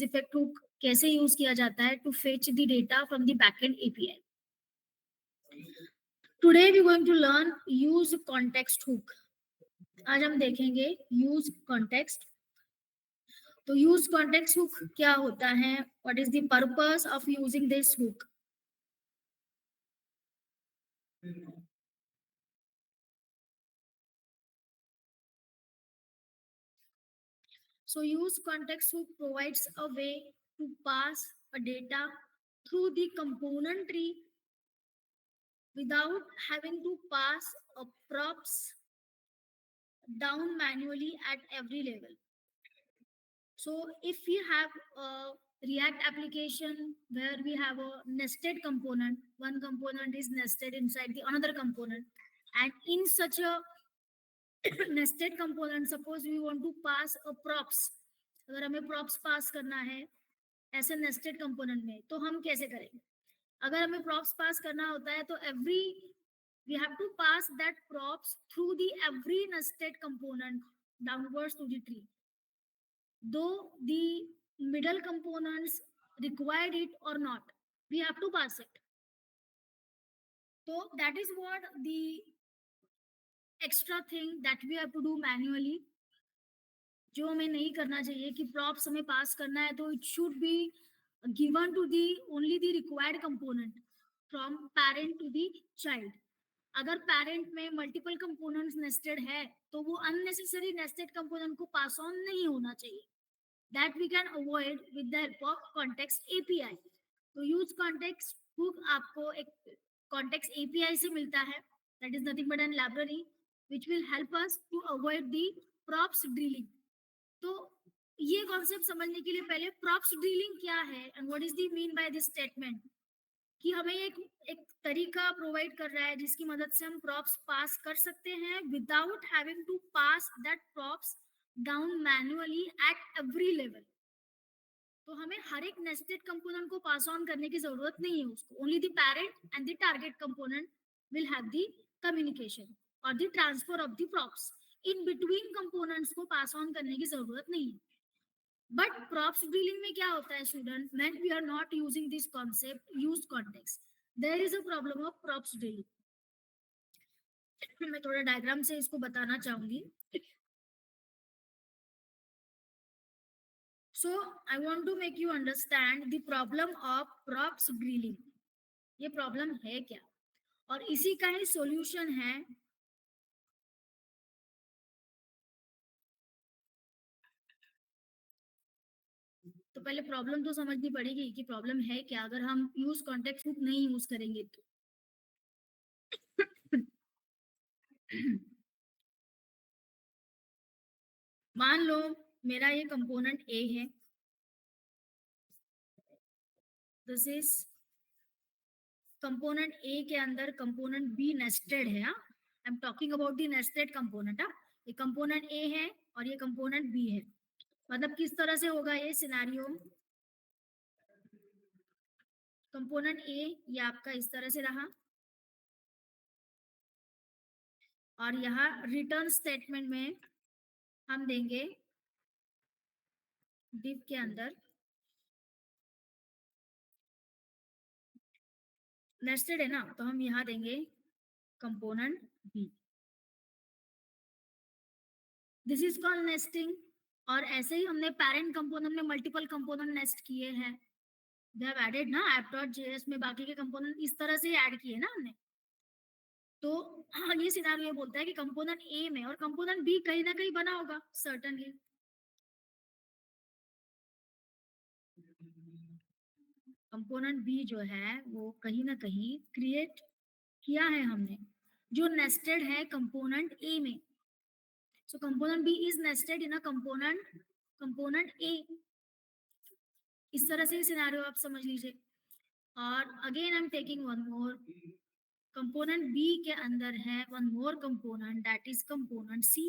Effect hook कैसे use किया जाता है to fetch the data from the backend API. Today we going to learn use context hook. आज हम देखेंगे यूज कॉन्टेक्स्ट। तो यूज कॉन्टेक्स्ट हुक क्या होता है, what is the purpose of using this hook. So use context hook provides a way to pass a data through the component tree without having to pass a props down manually at every level. So if we have a React application where we have a nested component, one component is nested inside the another component, and in such a nested component, suppose we want to pass a props, अगर हमें props pass करना है ऐसे nested component में, तो हम कैसे करेंगे? अगर हमें props pass करना होता है तो we have to pass that props through the every nested component downwards to the tree, though the middle components required it or not, we have to pass it. So that is what the extra thing that we have to do manually, जो हमें नहीं करना चाहिए कि props हमें पास करना है तो it should be given to the only the required component from parent to the child. अगर पेरेंट में मल्टीपल कंपोनेंट्स नेस्टेड है तो वो अननेसेसरी नेस्टेड कंपोनेंट को पास ऑन नहीं होना चाहिए। That we can avoid with the help of context API. तो यूज कॉन्टेक्स्ट हुक आपको एक कॉन्टेक्स्ट एपीआई से मिलता है, that is nothing but an library which will help us to avoid the props drilling. तो ये कॉन्सेप्ट समझने के लिए पहले प्रॉप्स ड्रिलिंग क्या है and what is the mean by this statement, कि हमें एक तरीका प्रोवाइड कर रहा है जिसकी मदद से हम प्रॉप्स पास कर सकते हैं without having to pass that props down manually at every level. तो हमें हर एक नेस्टेड कंपोनेंट को पास ऑन करने की जरूरत नहीं है उसको, only the parent and the target component will have the communication और the transfer of the props. In between components को पास ऑन करने की जरूरत नहीं है। बट प्रॉप्स डीलिंग में क्या होता है student, when we are not using this concept use context, there is a problem of props drilling. मैं थोड़ा डायग्राम से इसको बताना चाहूंगी। So I want to make you understand the problem of props drilling. ये प्रॉब्लम है क्या और इसी का ही सॉल्यूशन है। तो पहले प्रॉब्लम तो समझनी पड़ेगी कि प्रॉब्लम है क्या, अगर हम यूज कॉन्टेक्स्ट हुक नहीं यूज करेंगे तो। मान लो मेरा ये कंपोनेंट ए है, दिस इज कंपोनेंट ए के अंदर कंपोनेंट बी नेस्टेड है। I am talking about the nested component. ये कंपोनेंट ए है और ये कंपोनेंट बी है। मतलब किस तरह से होगा ये सिनेरियो, कंपोनेंट ए ये आपका इस तरह से रहा और यहाँ रिटर्न स्टेटमेंट में हम देंगे div के अंदर नेस्टेड है ना, तो हम यहाँ देंगे component B. This is called nesting. और ऐसे ही हमने पेरेंट कंपोनेंट में मल्टीपल कंपोनेंट नेस्ट किए हैं, दे हैव एडेड ना app.js में बाकी के कंपोनेंट इस तरह से ऐड किए ना हमने। तो हाँ, ये सिनेरियो बोलता है कि कंपोनेंट ए में और कंपोनेंट बी कहीं ना कहीं बना होगा सर्टेनली। कंपोनेंट बी जो है वो कहीं ना कहीं क्रिएट किया है हमने, जो नेस्टेड है कंपोनेंट ए में। So component B is nested in a component A. इस तरह से सिनेरियो आप समझ लीजिए। और again I am taking one more component B के अंदर है one more component that is component C.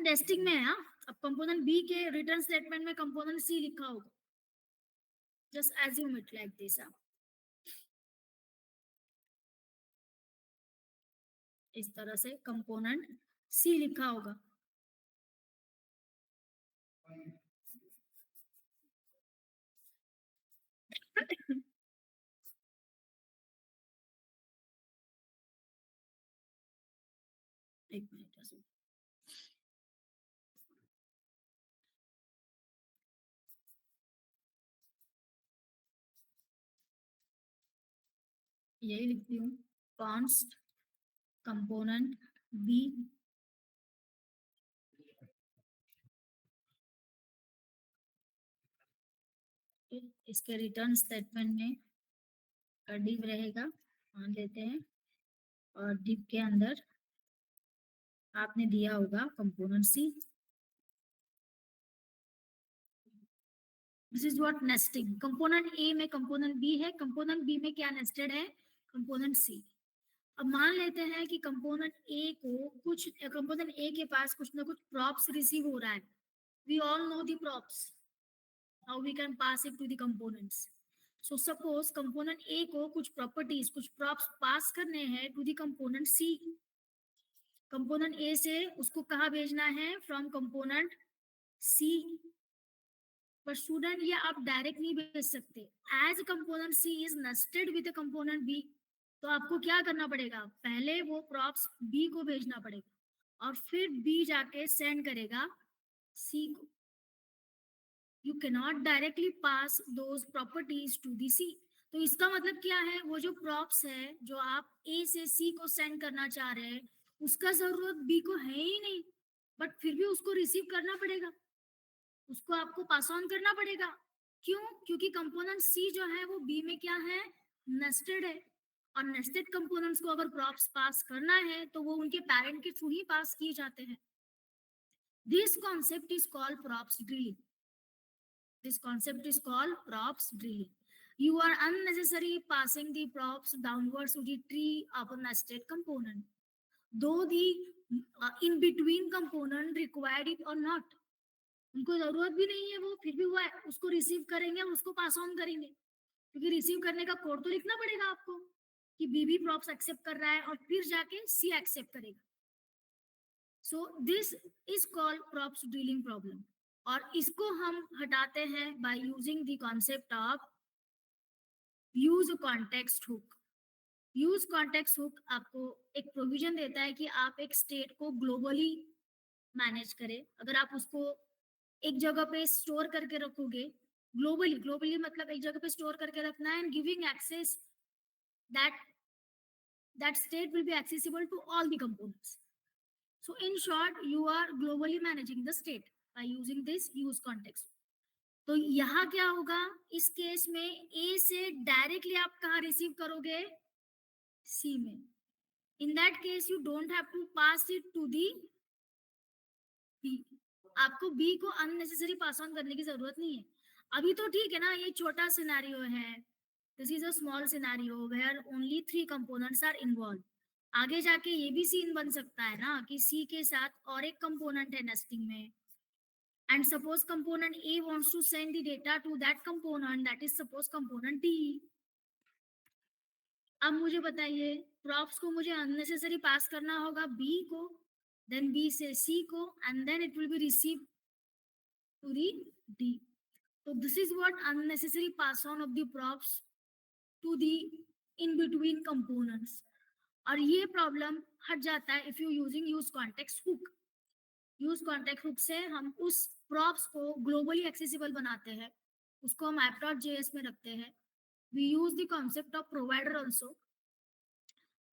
Nesting में है। हाँ, अब कंपोनेंट बी के रिटर्न स्टेटमेंट में कंपोनेंट सी लिखा होगा, just assume it like this. इस तरह से कंपोनेंट सी लिखा होगा। एक मिनट, यही लिखती हूँ, कॉन्स्ट कंपोनेंट बी, इसके रिटर्न स्टेटमेंट में डिव रहेगा, मान लेते हैं, और डिव के अंदर आपने दिया होगा component C. This is what nesting, component A में कंपोनेंट बी है, कंपोनेंट बी में क्या नेस्टेड है, कंपोनेंट सी। अब मान लेते हैं कि कंपोनेंट ए को कुछ, कंपोनेंट ए के पास कुछ ना कुछ प्रॉप्स रिसीव हो रहा है। We all know the props, how we can pass it to the components. So suppose component A को कुछ प्रॉपर्टीज, कुछ प्रॉप्स पास करने हैं to the component C. Component A से उसको कहाँ भेजना है, फ्रॉम कंपोनेंट सी। पर स्टूडेंट ये आप डायरेक्ट नहीं भेज सकते, as component C is nested with component B. तो आपको क्या करना पड़ेगा, पहले वो प्रॉप्स बी को भेजना पड़ेगा और फिर बी जाके सेंड करेगा सी को। You cannot directly pass those properties to the C. तो इसका मतलब क्या है, वो जो प्रॉप्स है जो आप ए से सी को सेंड करना चाह रहे हैं, उसका जरूरत बी को है ही नहीं, बट फिर भी उसको रिसीव करना पड़ेगा, उसको आपको पास ऑन करना पड़ेगा। क्यों, क्योंकि कंपोनेंट सी जो है वो बी में क्या है, नेस्टेड है। और नेस्टेड कंपोनेंट्स को अगर प्रॉप्स पास करना है तो वो उनके पेरेंट के थ्रू ही पास किए जाते हैं। This concept is called props drilling. This concept is called props drilling. You are unnecessarily passing the props downwards to the tree of a nested component, though the in between component required it or not. उनको जरूरत भी नहीं है, वो फिर भी वो उसको रिसीव करेंगे और उसको पास ऑन करेंगे, क्योंकि रिसीव करने का कोड तो लिखना पड़ेगा आपको कि बी प्रॉप्स एक्सेप्ट कर रहा है और फिर जाके सी एक्सेप्ट करेगा। So this is called props dealing problem, और इसको हम हटाते हैं by using the concept of use context hook. Use context hook आपको एक प्रोविजन देता है कि आप एक स्टेट को ग्लोबली मैनेज करें। अगर आप उसको एक जगह पे स्टोर करके रखोगे, ग्लोबली, ग्लोबली मतलब एक जगह पे स्टोर करके रखना है, and giving access that that state will be accessible to all the components. So in short, you are globally managing the state by using this use context. तो यहाँ क्या होगा, इस केस में ए से डायरेक्टली आप कहाँ रिसीव करोगे, सी में। In that case you don't have to pass it to the B. आपको बी को अननेसेसरी पास ऑन करने की जरूरत नहीं है। अभी तो ठीक है ना, ये छोटा सिनेरियो है, this is a small scenario where only 3 components are involve. आगे जाके ये भी सीन बन सकता है ना कि सी के साथ और एक कंपोनेंट है नेस्टिंग में, and suppose component A wants to send the data to that component, that is suppose component D. अब मुझे बताइए, प्रॉप्स को मुझे अननेसेसरी पास करना होगा बी को, देन बी से सी को, and then it will be receive to the D. So this is what unnecessary pass on of the props to the in between components. और ये प्रॉब्लम हट जाता है if you using use context hook. Use context hook से हम उस props को globally accessible बनाते हैं, उसको हम app.js में रखते हैं। We use the concept of provider also.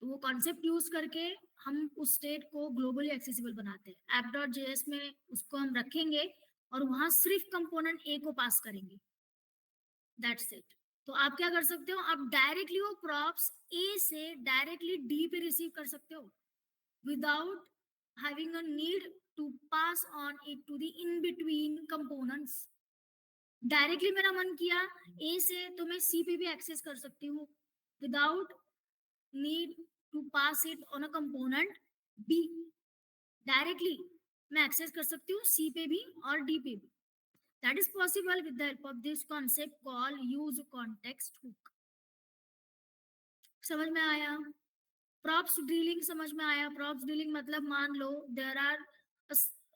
तो वो कॉन्सेप्ट यूज करके हम उस स्टेट को ग्लोबली एक्सेसिबल बनाते हैं। app.js में उसको हम रखेंगे और वहां सिर्फ कंपोनेंट ए को पास करेंगे, दैट्स इट। तो आप क्या कर सकते हो, आप डायरेक्टली वो प्रॉप्स ए से डायरेक्टली डी पे रिसीव कर सकते हो without having a need to pass on it to the in between components. Directly मेरा मन किया ए से तो मैं सी पे भी एक्सेस कर सकती हूँ without need to pass it on a component B. Directly मैं एक्सेस कर सकती हूँ सी पे भी और डी पे भी। That is possible with the help of this concept called use context hook. समझ में आया? प्रॉप्स डीलिंग समझ में आया? प्रॉप्स डीलिंग मतलब मान लो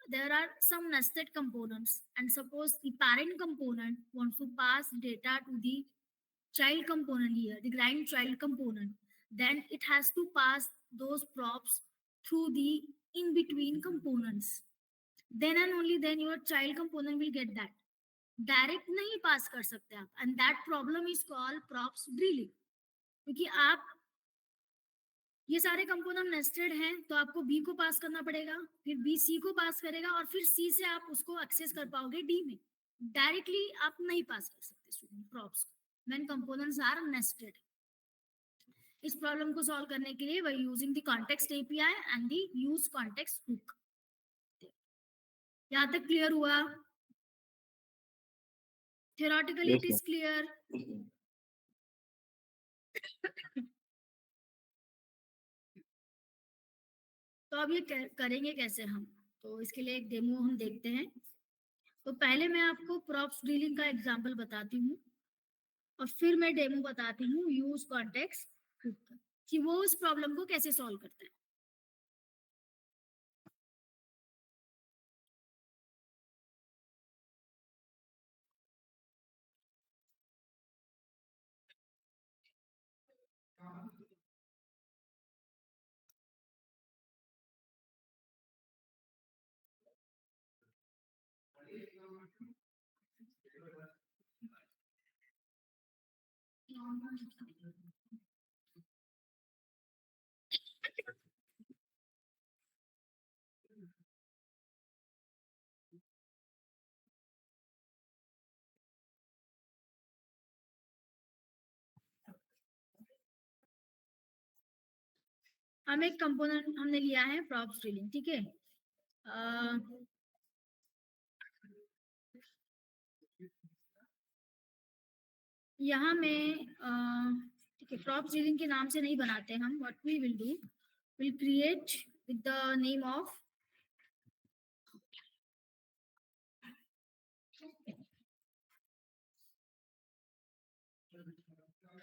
there are some nested components, and suppose the parent component wants to pass data to the child component here, the grandchild component, then it has to pass those props through the in between components. Then and only then your child component will get that. Direct नहीं pass कर सकते आप, and that problem is called props drilling. क्योंकि आप ये सारे component nested हैं, तो आपको बी को पास करना पड़ेगा, फिर बी सी को पास करेगा, और फिर सी से आप उसको एक्सेस कर पाओगे डी में. डायरेक्टली आप नहीं पास कर सकते स्टूडेंट प्रॉप्स को व्हेन कंपोनेंट्स आर नेस्टेड. इस प्रॉब्लम को सॉल्व करने के लिए we are using the context API and the use context hook. यहाँ तक क्लियर हुआ? Theoretically Yes, it is clear. तो अब ये करेंगे कैसे हम? तो इसके लिए एक डेमो हम देखते हैं. तो पहले मैं आपको प्रॉप्स ड्रिलिंग का एग्जांपल बताती हूँ, और फिर मैं डेमो बताती हूँ यूज कॉन्टेक्स्ट हुक कि वो उस प्रॉब्लम को कैसे सॉल्व करता है. हम एक कंपोनेंट हमने लिया है प्रॉप्स ड्रिलिंग, ठीक है. यहाँ में ठीक है, प्रॉप्स ड्रिलिंग के नाम से नहीं बनाते हम. What we will do, will create with the name of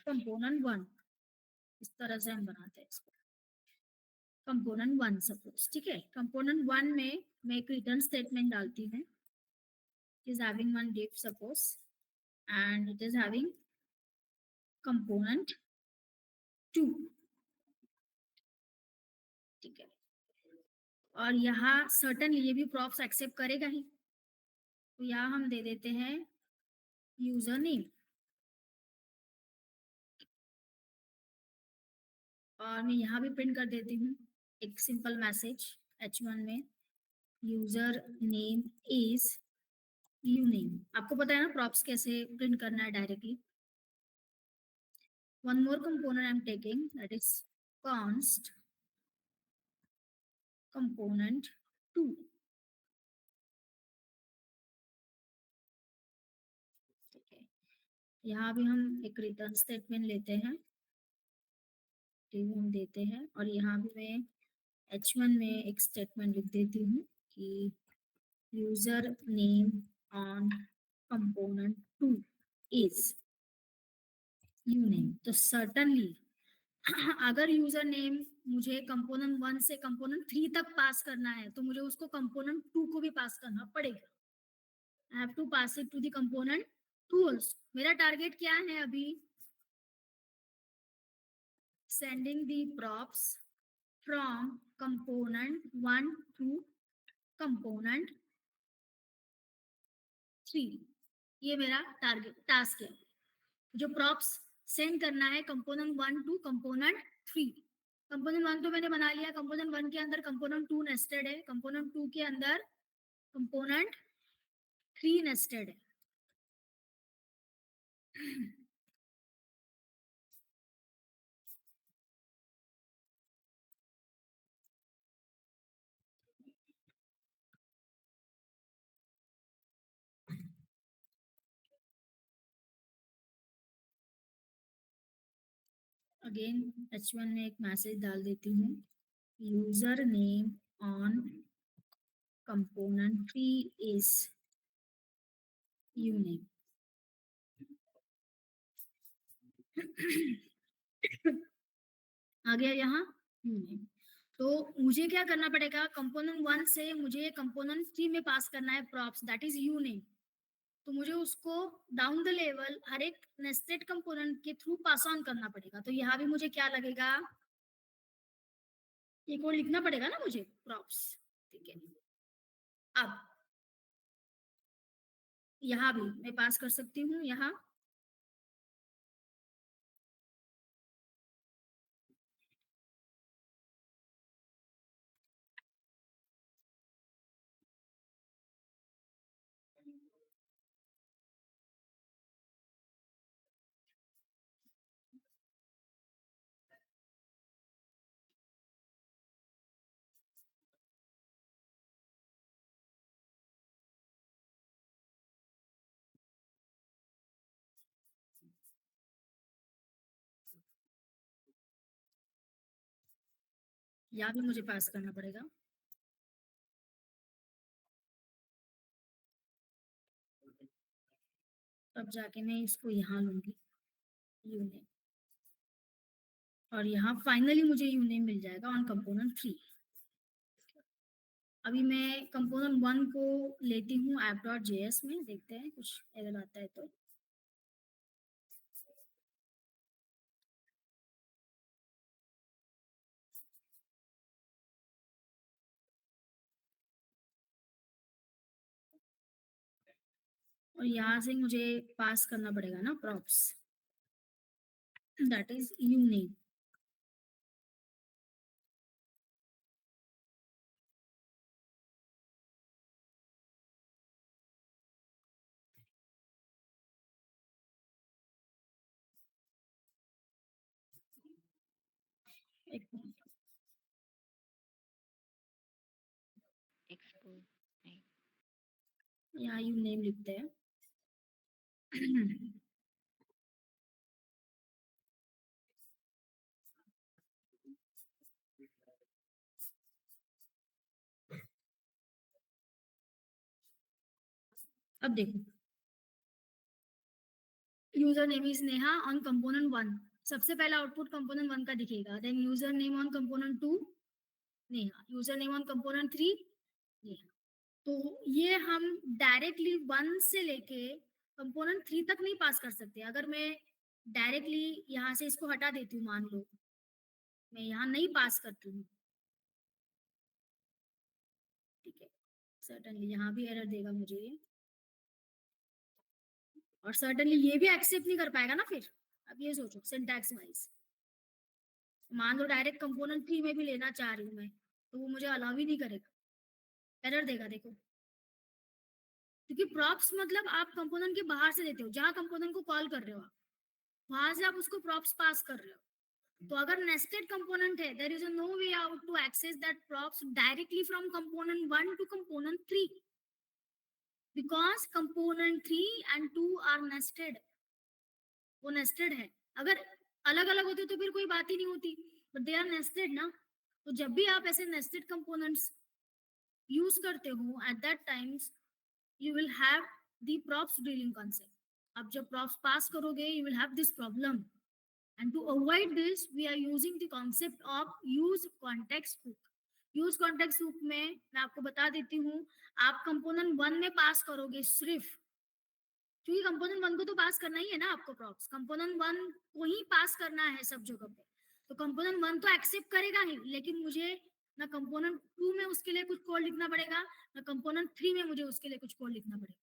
component 1. इस तरह से हम बनाते हैं इसको, कंपोनेंट 1 सपोज, ठीक है. कंपोनेंट 1 में मैं एक रिटर्न स्टेटमेंट डालती हूँ, is having one div suppose, and it is having component 2, ठीक है. और यहाँ सर्टेनली ये भी प्रॉप्स एक्सेप्ट करेगा ही, तो यहाँ हम दे देते हैं यूजर नेम, और मैं यहाँ भी प्रिंट कर देती हूँ एक सिंपल मैसेज h1 में, user name is U name. आपको पता है ना प्रॉप्स कैसे प्रिंट करना है directly. One more component I'm taking, that is const component 2. Okay. यहाँ भी हम एक रिटर्न स्टेटमेंट लेते हैं, हम देते हैं, और यहाँ भी मैं h1 में एक स्टेटमेंट लिख देती हूँ कि user name on component 2 is U name. तो सर्टनली अगर यूजर नेम मुझे कंपोनेंट 1 से कंपोनेंट 3 तक पास करना है, तो मुझे उसको कंपोनेंट 2 को भी पास करना पड़ेगा. I have to pass it to the component 2 also. मेरा टारगेट क्या है अभी? Sending the props from component 1 to component 3. ये मेरा टास्क है. जो प्रॉप्स सेंड करना है कंपोनेंट 1 टू कंपोनेंट 3. कंपोनेंट 1 तो मैंने बना लिया, कंपोनेंट 1 के अंदर कंपोनेंट 2 नेस्टेड है, कंपोनेंट 2 के अंदर कंपोनेंट 3 नेस्टेड है. अगेन h1 में एक मैसेज डाल देती हूँ, user name on component 3 is U name. आ गया यहाँ यू नेम. तो मुझे क्या करना पड़ेगा, कंपोनेंट 1 से मुझे कंपोनेंट 3 में पास करना है प्रॉप्स, दैट इज़ यूनेम। तो मुझे उसको डाउन द लेवल हर एक नेस्टेड कंपोनेंट के थ्रू पास ऑन करना पड़ेगा। तो यहाँ भी मुझे क्या लगेगा, ये कोड लिखना पड़ेगा ना मुझे, प्रॉप्स, ठीक है। अब यहाँ भी मैं पास कर सकती हूँ, यहाँ यहाँ भी मुझे पास करना पड़ेगा। तब जाके मैं इसको यहाँ लूँगी, यूनेम, और यहाँ फाइनली मुझे यूनेम मिल जाएगा ऑन कंपोनेंट 3। अभी मैं कंपोनेंट 1 को लेती हूँ app.js में, देखते हैं कुछ एरर आता है तो। और यहाँ से मुझे पास करना पड़ेगा ना प्रॉप्स, दैट इज यूनेम। एक मिनट, एक्सपोर्ट नहीं। यहाँ यूनेम लिखते हैं। अब देखो, user name is Neha on component 1, सबसे पहला आउटपुट कंपोनेंट 1 का दिखेगा, then user name on component 2 Neha, user name on component 3 Neha. तो ये हम डायरेक्टली 1 से लेके कंपोनेंट 3 तक नहीं पास कर सकते। अगर मैं डायरेक्टली यहाँ से इसको हटा देती हूँ, मान लो मैं यहाँ नहीं पास करती हूँ, ठीक है, सर्टेनली यहाँ भी एरर देगा मुझे ये, और सर्टेनली ये भी एक्सेप्ट नहीं कर पाएगा ना फिर। अब ये सोचो सिंटैक्स वाइज, मान लो डायरेक्ट कंपोनेंट 3 में भी लेना चाह रही हूँ मैं, तो वो मुझे अलाउ ही नहीं करेगा, एरर देगा देखो। क्योंकि प्रॉप्स मतलब आप कंपोनेंट के बाहर से देते हो, जहां कंपोनेंट को कॉल कर रहे हो आप, वहां से आप उसको प्रॉप्स पास कर रहे हो। तो अगर नेस्टेड कंपोनेंट है, there is a no way out to access that props directly from component 1 to component 3, because component 3 and 2 are nested, वो नेस्टेड है। अगर अलग अलग होते तो फिर कोई बात ही नहीं होती, बट दे आर नेस्टेड ना। तो जब भी आप ऐसे नेस्टेड कंपोनेंट्स यूज करते हो, at that times you will have the props dealing concept. अब जब props pass करोगे, you will have this problem. And to avoid this, we are using the concept of use context hook. use context hook में मैं आपको बता देती हूँ, आप कंपोनेंट 1 में पास करोगे सिर्फ, क्योंकि कंपोनेंट 1 को तो पास करना ही है ना आपको, प्रॉप्स कंपोनेंट 1 को ही पास करना है सब जगह पे। तो कंपोनेंट 1 तो एक्सेप्ट करेगा ही, लेकिन मुझे ना कंपोनेंट 2 में उसके लिए कुछ कोड लिखना पड़ेगा, ना कंपोनेंट 3 में मुझे उसके लिए कुछ कोड लिखना पड़ेगा।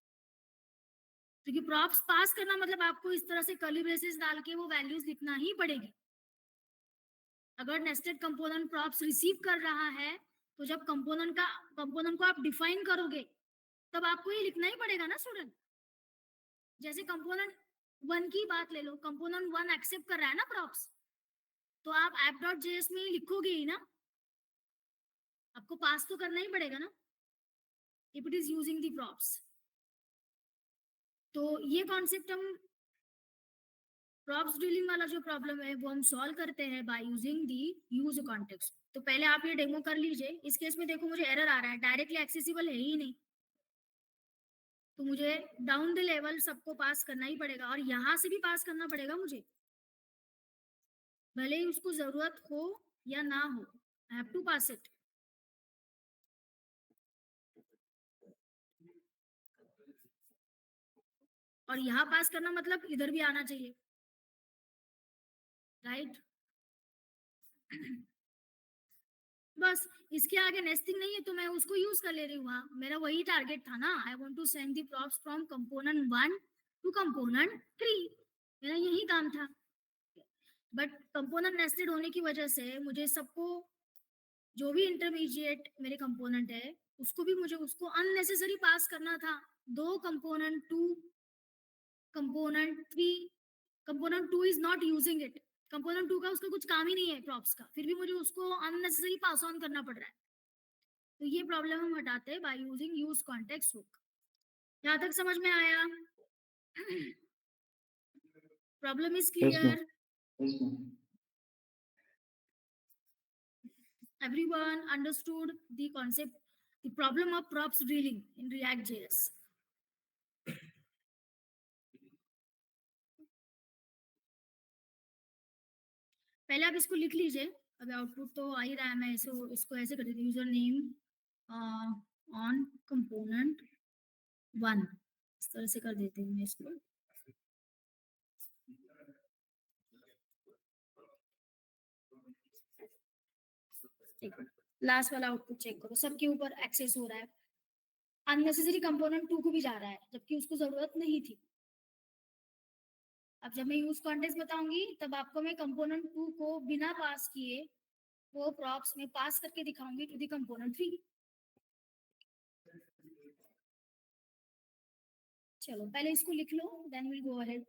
क्योंकि प्रॉप्स पास करना मतलब आपको इस तरह से कर्ली ब्रेसेस डाल के वो वैल्यूज लिखना ही पड़ेगी। अगर नेस्टेड कंपोनेंट प्रॉप्स रिसीव कर रहा है, तो जब कंपोनेंट को आप डिफाइन करोगे, तब आपको ये लिखना ही पड़ेगा ना स्टूडेंट। जैसे कंपोनेंट 1 की बात ले लो, कंपोनेंट 1 एक्सेप्ट कर रहा है ना प्रॉप्स, तो आप app.js में ही लिखोगे ही ना, आपको पास तो करना ही पड़ेगा ना, if it is using the props. तो ये कॉन्सेप्ट हम, प्रॉप्स डीलिंग वाला जो प्रॉब्लम है वो हम सॉल्व करते हैं by using the use context. तो पहले आप ये डेमो कर लीजिए। इस केस में देखो मुझे एरर आ रहा है, डायरेक्टली एक्सेसिबल है ही नहीं, तो मुझे डाउन द लेवल सबको पास करना ही पड़ेगा, और यहाँ से भी पास करना पड़ेगा मुझे, भले ही उसको जरूरत हो या ना हो। I have to pass it. और यहाँ पास करना मतलब इधर भी आना चाहिए, राइट? बस इसके आगे नेस्टिंग नहीं है तो मैं उसको यूज कर ले रही हूँ। हाँ, मेरा वही टारगेट था ना, I want to send the props from component 1 to component 3, मेरा यही काम था। बट कंपोनेंट नेस्टेड होने की वजह से मुझे सबको, जो भी इंटरमीडिएट मेरे कंपोनेंट है उसको भी मुझे उसको अननेसेसरी पास करना था। दो component 2, component 3, component 2 is not using it, component 2 का उसका कुछ काम ही नहीं है प्रॉप्स का, फिर भी मुझे उसको अननेसेसरी पास ऑन करना पड़ रहा है। तो ये प्रॉब्लम हम हटाते हैं by using use context hook. यहाँ तक समझ में आया? Problem is Yes, ma'am. Clear? Everyone understood the concept, the problem of props drilling in React JS? पहले आप इसको लिख लीजिए, अभी आउटपुट तो आ ही रहा है। मैं इसको ऐसे कर देती हूँ, यूजर नेम ऑन कंपोनेंट 1, इस तरह से कर देती हूँ मैं इसको। लास्ट वाला आउटपुट चेक करो, सबके ऊपर एक्सेस हो रहा है, अननेसेसरी कंपोनेंट 2 को भी जा रहा है जबकि उसको जरूरत नहीं थी। अब जब मैं यूज कॉन्टेक्स्ट बताऊंगी तब आपको मैं कंपोनेंट 2 को बिना पास किए वो प्रॉप्स में पास करके दिखाऊंगी टू दी कंपोनेंट 3। चलो पहले इसको लिख लो, then will go ahead.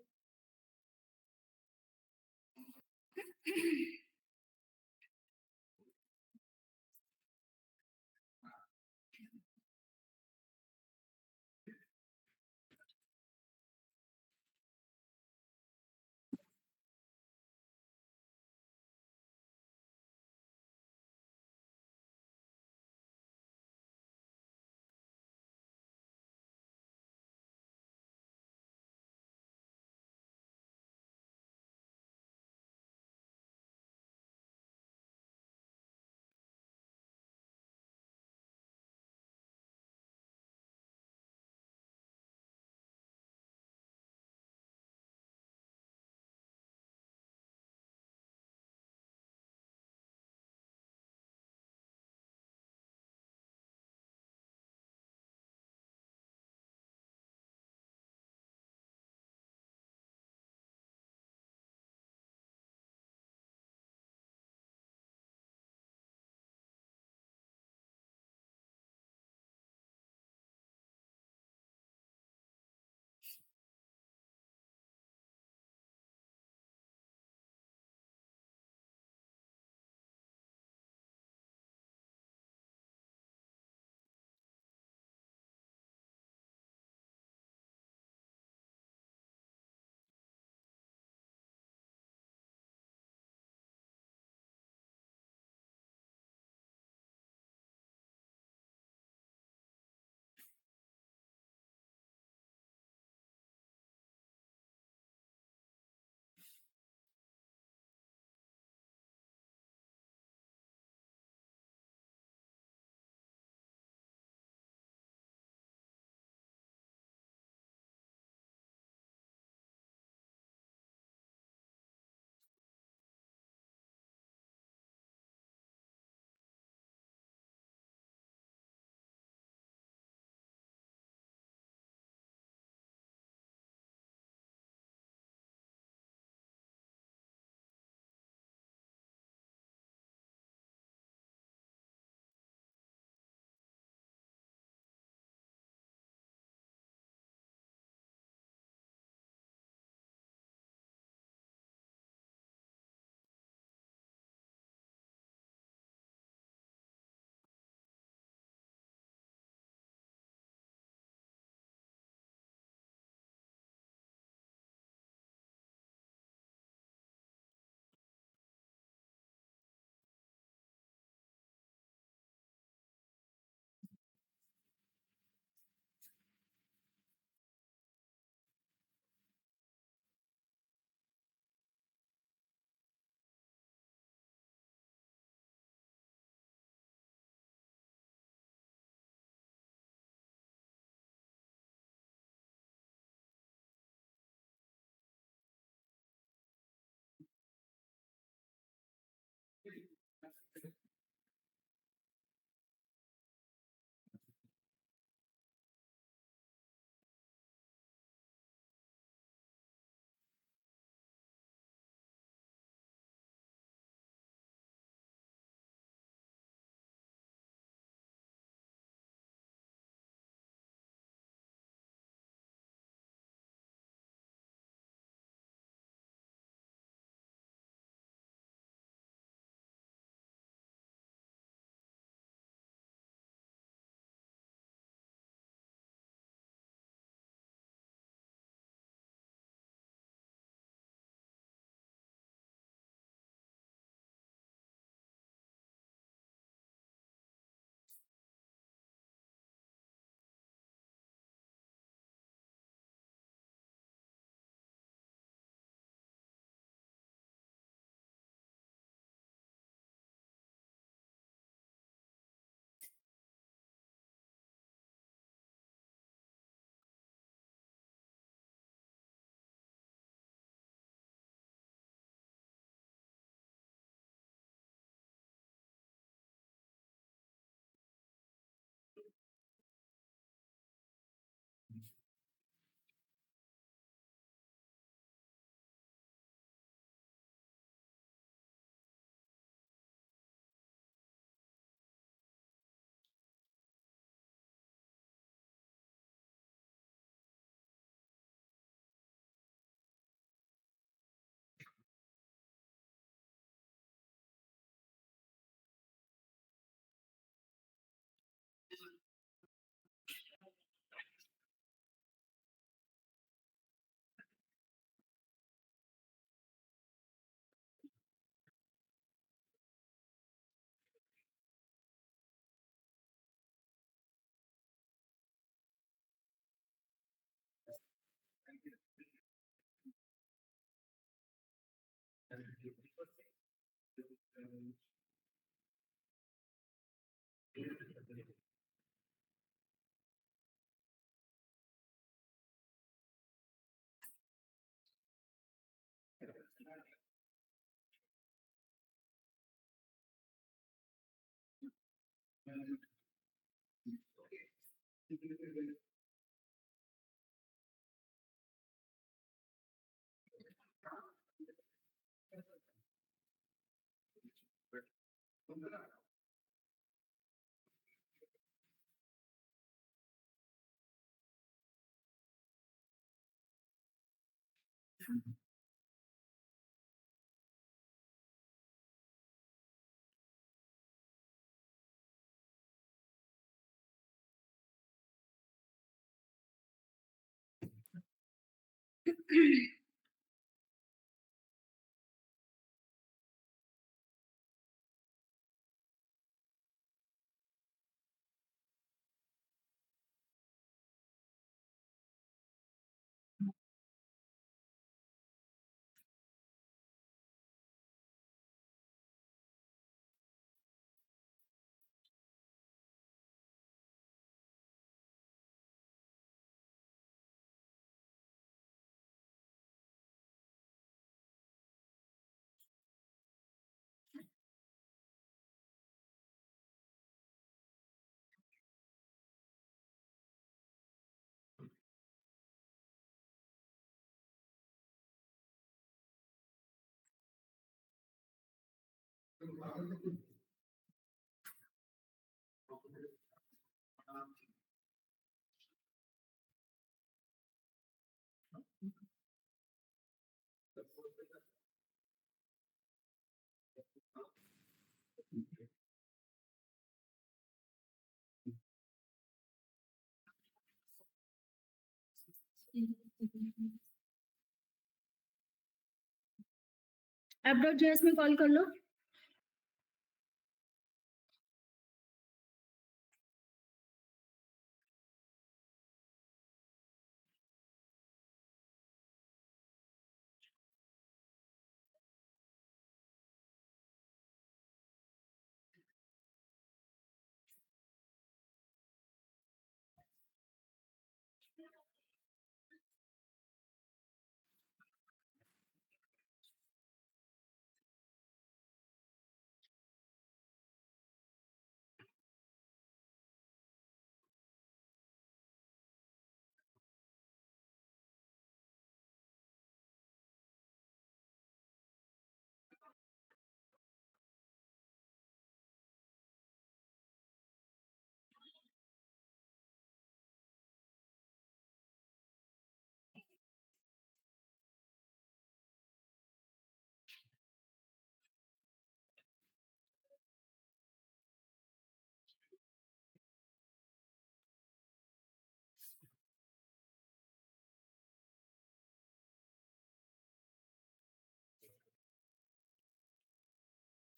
app.js में कॉल कर लो।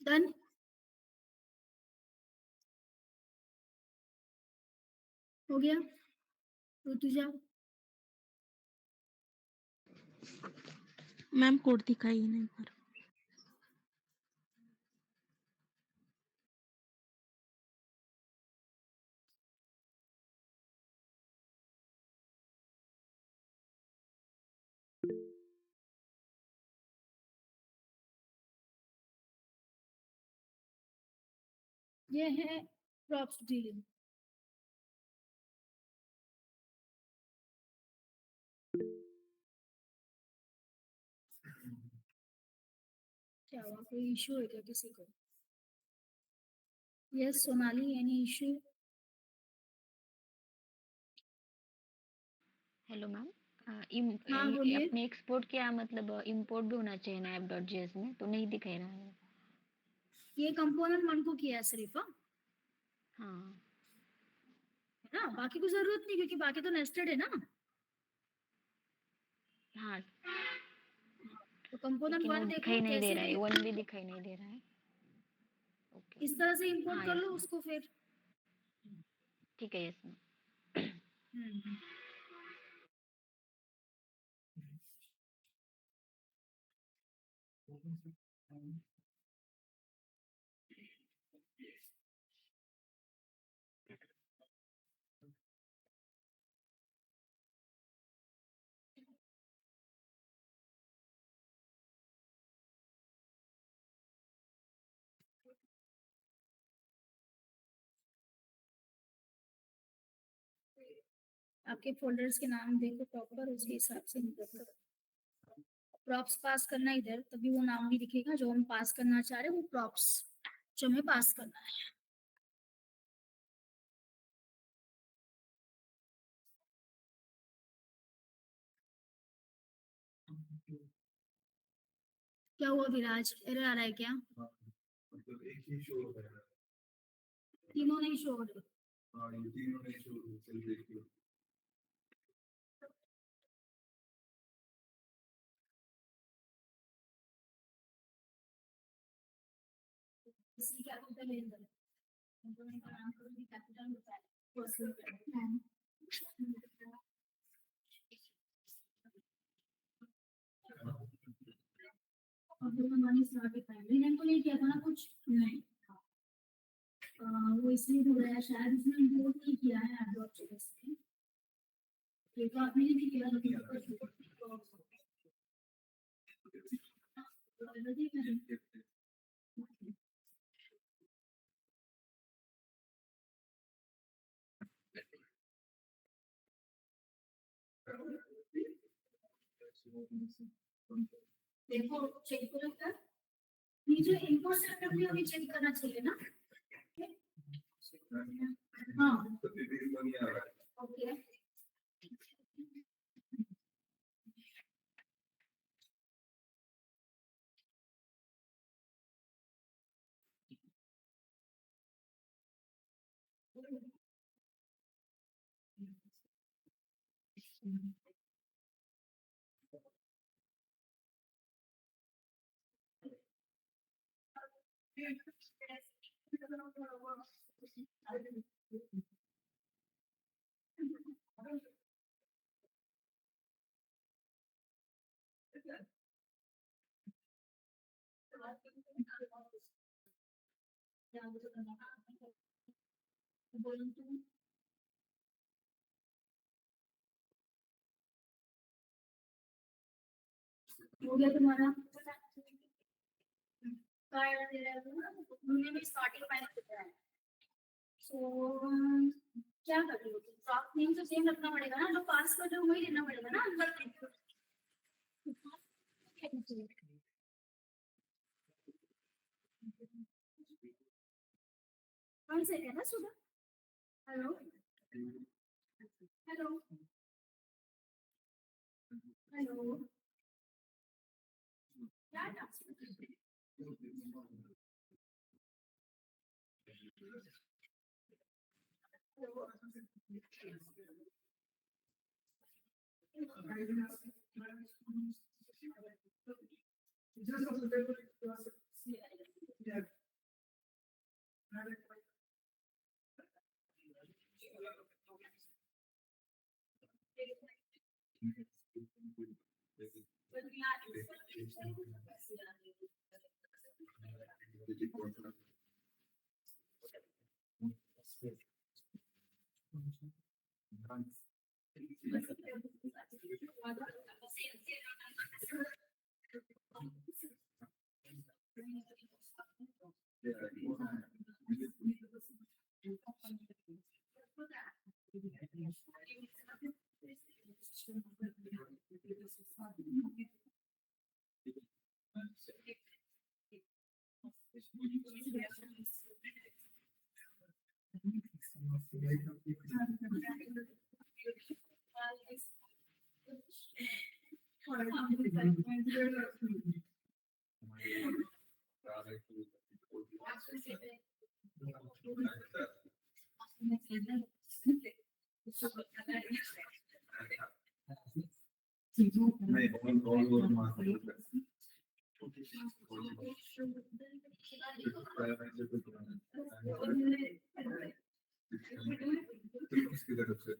डन। हो गया। ऋतुजा, मैम कोड दिखाइए नहीं पर। ये है प्रॉप्स डीलिंग। क्या हुआ, कोई इशू है क्या किसी को? Yes Sonali, any issue? Hello ma'am. हाँ बोलिए। अपने एक्सपोर्ट क्या मतलब इंपोर्ट भी होना चाहिए ना app.js में, तो नहीं दिखाई रहा है। ये कंपोनेंट मन को किया है सिर्फ, हाँ? हाँ है ना, बाकी कोई जरूरत नहीं क्योंकि बाकी तो नेस्टेड है ना। हाँ, तो कंपोनेंट लेकिन वो वन दिखाई देखो नहीं दे कैसे रहा है, भी वन भी दिखाई नहीं दे रहा है। ओके। इस तरह से इंपोर्ट हाँ कर लो यस मैम, उसको फिर। ठीक है यस मैम। हम्म। आपके फोल्डर्स के नाम देखो प्रॉपर, उसके हिसाब से निकल करो। प्रॉप्स पास करना इधर, तभी वो नाम भी दिखेगा जो हम पास करना चाह रहे हैं, वो प्रॉप्स जो हमें पास करना है। क्या हुआ विराज, एरर आ रहा है क्या? मतलब एक ही शो हो रहा है। तीनों नहीं शो हो रहे। हाँ, ये तीनों नहीं शो हो रहे, चल देखिए। इसलिए क्या बोलते हैं लेंदर, कंपनी का नाम करो भी कैपिटल होता है, पर्सनल और दोनों मनी स्टार्ट दिखाएंगे। रीनेम तो नहीं किया था ना कुछ? नहीं। वो इसलिए हो रहा है शायद, उसने इंपोर्ट नहीं किया है एडवर्ब चेक से। ये तो आपने नहीं किया तो देखो चेक करो कर, ये जो इंपोर्ट सेक्टर में अभी चेक करना चाहिए ना। हाँ तो दीदी को नहीं आ रहा है। ओके। हो गया तुम्हारा कार्ड दे रहा है ना, उन्होंने भी स्टार्टिंग पहले दिया है। सो क्या कर रही हो तुम? ड्राफ्ट नेम तो सेम रखना पड़ेगा ना, जो पास कर रहे हो वही देना पड़ेगा ना अंदर। कौन से है ना सुबह? हेलो हेलो हेलो, क्या टास्क? नहीं, और मार किसकी तरफ से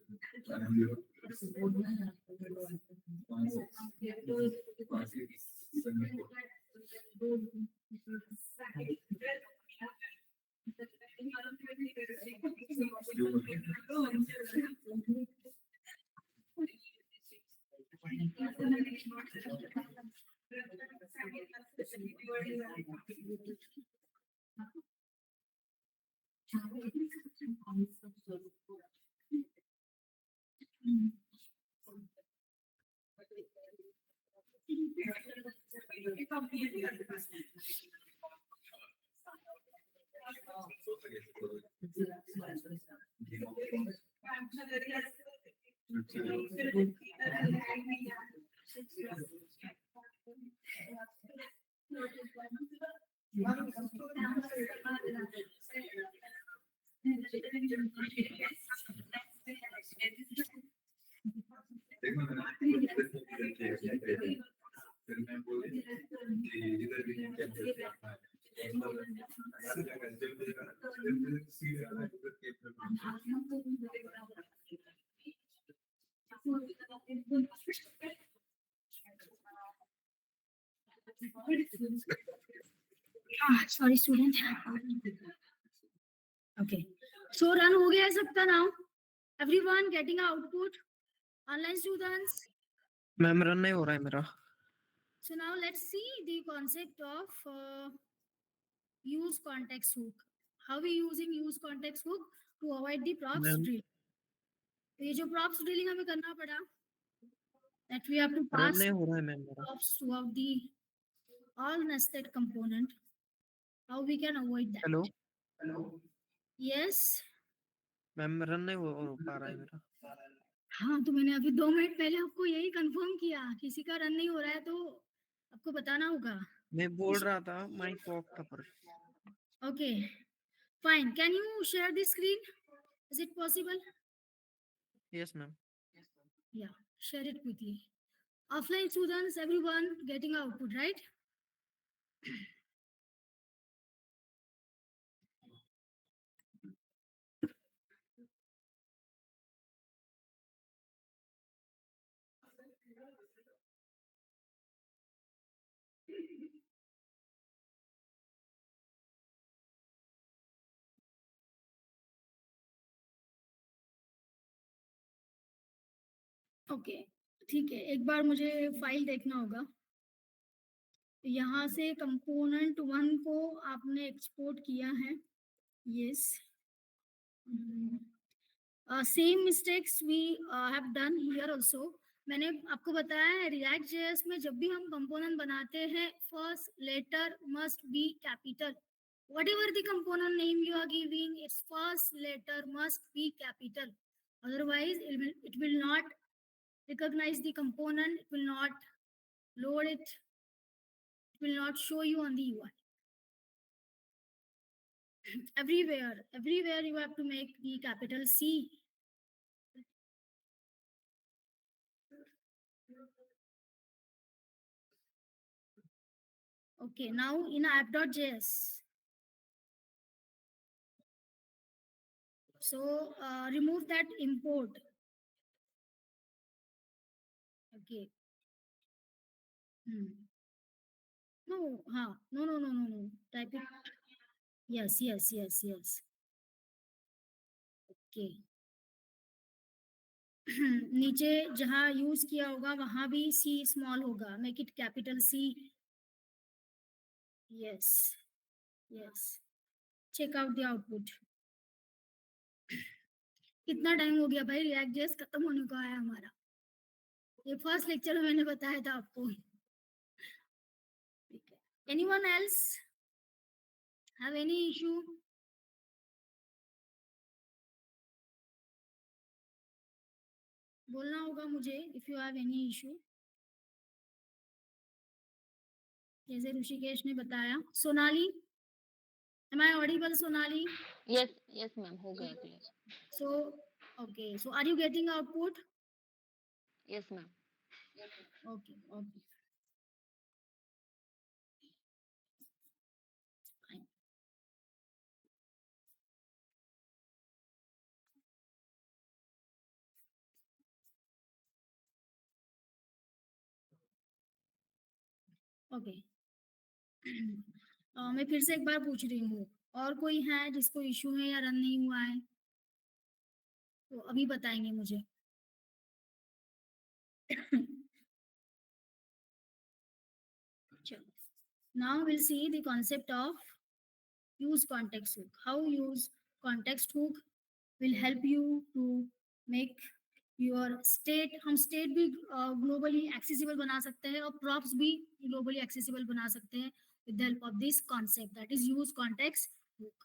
Hmm. देखो ना, फिर मैं बोली कि इधर भी कैप्चर करना है। जब सीधा उधर capture Sorry, student. Okay. So run हो गया है सबका now. Everyone getting output. Online students. Ma'am run नहीं हो रहा है मेरा. So now let's see the concept of use context hook. How we using use context hook to avoid the props ma'am drill. तो ये जो props drilling हमें करना पड़ा, that we have to run pass नहीं हो रहा है मैम मेरा. props throughout the all nested component. How we can avoid that? Hello Yes. Ma'am run नहीं हो पा रहा है मेरा. हाँ, तो मैंने अभी 2 मिनट पहले आपको यही कंफर्म किया, किसी का रन नहीं हो रहा है तो आपको बताना होगा. मैं बोल रहा था माइक ऑफ था पर. Okay, fine. Can you share the screen? Is it possible? Yes ma'am. Yeah, share it quickly. Offline students, everyone getting output, right? Okay, ठीक है. एक बार मुझे फाइल देखना होगा. यहाँ से कंपोनेंट 1 को आपने एक्सपोर्ट किया है. Yes. Same mistakes we have done here also. मैंने आपको बताया है रिएक्ट जेएस में जब भी हम कंपोनेंट बनाते हैं first letter must be capital. Whatever the component name you are giving, its first letter must be capital. Otherwise, it will not recognize the component, it will not load it, it will not show you on the UI. Everywhere you have to make the capital C. Okay, now in app.js. So remove that import. Okay. No, no. Type it. Yes. Okay. नीचे जहाँ use किया होगा वहां भी C small होगा. Make it capital C. Yes. Check out the output. कितना time हो गया भाई रिएक्ट जेएस खत्म होने को आया हमारा. ये फर्स्ट लेक्चर में मैंने बताया था आपको. ठीक है. Anyone else have any issue? बोलना होगा मुझे if you have any issue. जैसे ऋषिकेश ने बताया. Sonali, am I audible, Sonali? yes ma'am हो गया clear. So okay, so are you getting output? yes ma'am. Okay. Fine. Okay. मैं फिर से एक बार पूछ रही हूँ, और कोई है जिसको इशू है या रन नहीं हुआ है तो अभी बताएंगे मुझे. चलो. Now we'll see the concept of use context hook. How use context hook will help you to make your state, हम स्टेट भी ग्लोबली एक्सेसिबल बना सकते हैं और प्रॉप्स भी ग्लोबली एक्सेसिबल बना सकते हैं with the help of this concept that is use context hook.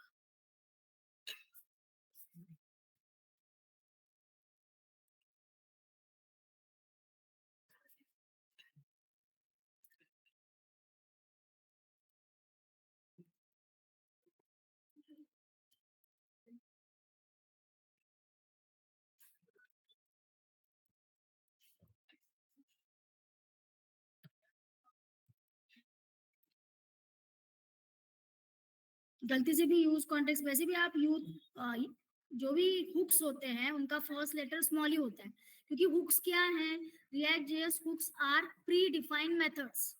गलती से भी यूज कॉन्टेक्स्ट, वैसे भी आप यूज जो भी हुक्स होते हैं उनका फर्स्ट लेटर स्मॉल ही होता है, क्योंकि हुक्स क्या है, React JS hooks are predefined methods,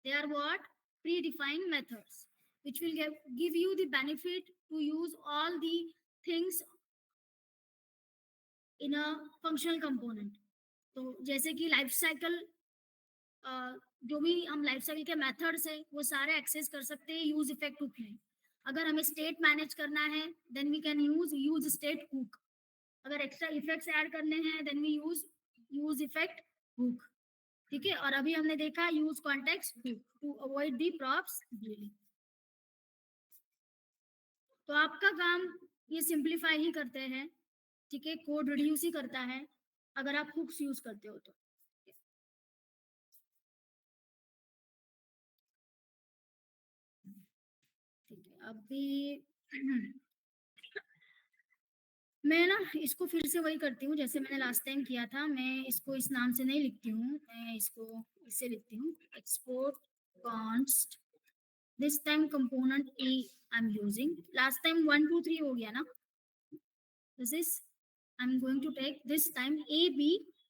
they are what, predefined methods which will give you the benefit to use all the things in a functional component। तो जैसे कि life cycle, जो भी हम life cycle के methods है वो सारे एक्सेस कर सकते हैं यूज इफेक्ट हुक में। अगर हमें स्टेट मैनेज करना है then we can use state hook. अगर एक्स्ट्रा इफेक्ट्स ऐड करने हैं then we use effect hook. ठीक है, और अभी हमने देखा use context hook to avoid the props drilling. तो आपका काम ये सिंप्लीफाई ही करते हैं, ठीक है, कोड रिड्यूस ही करता है अगर आप हुक्स यूज करते हो तो। ठीक है, अभी मैं ना इसको फिर से वही करती हूँ जैसे मैंने लास्ट टाइम किया था। मैं इसको इस नाम से नहीं लिखती हूँ, मैं इसको इससे लिखती हूँ, export const. This time component A I am using, last time 1 2 3 हो गया ना, this is I am going to take this time A B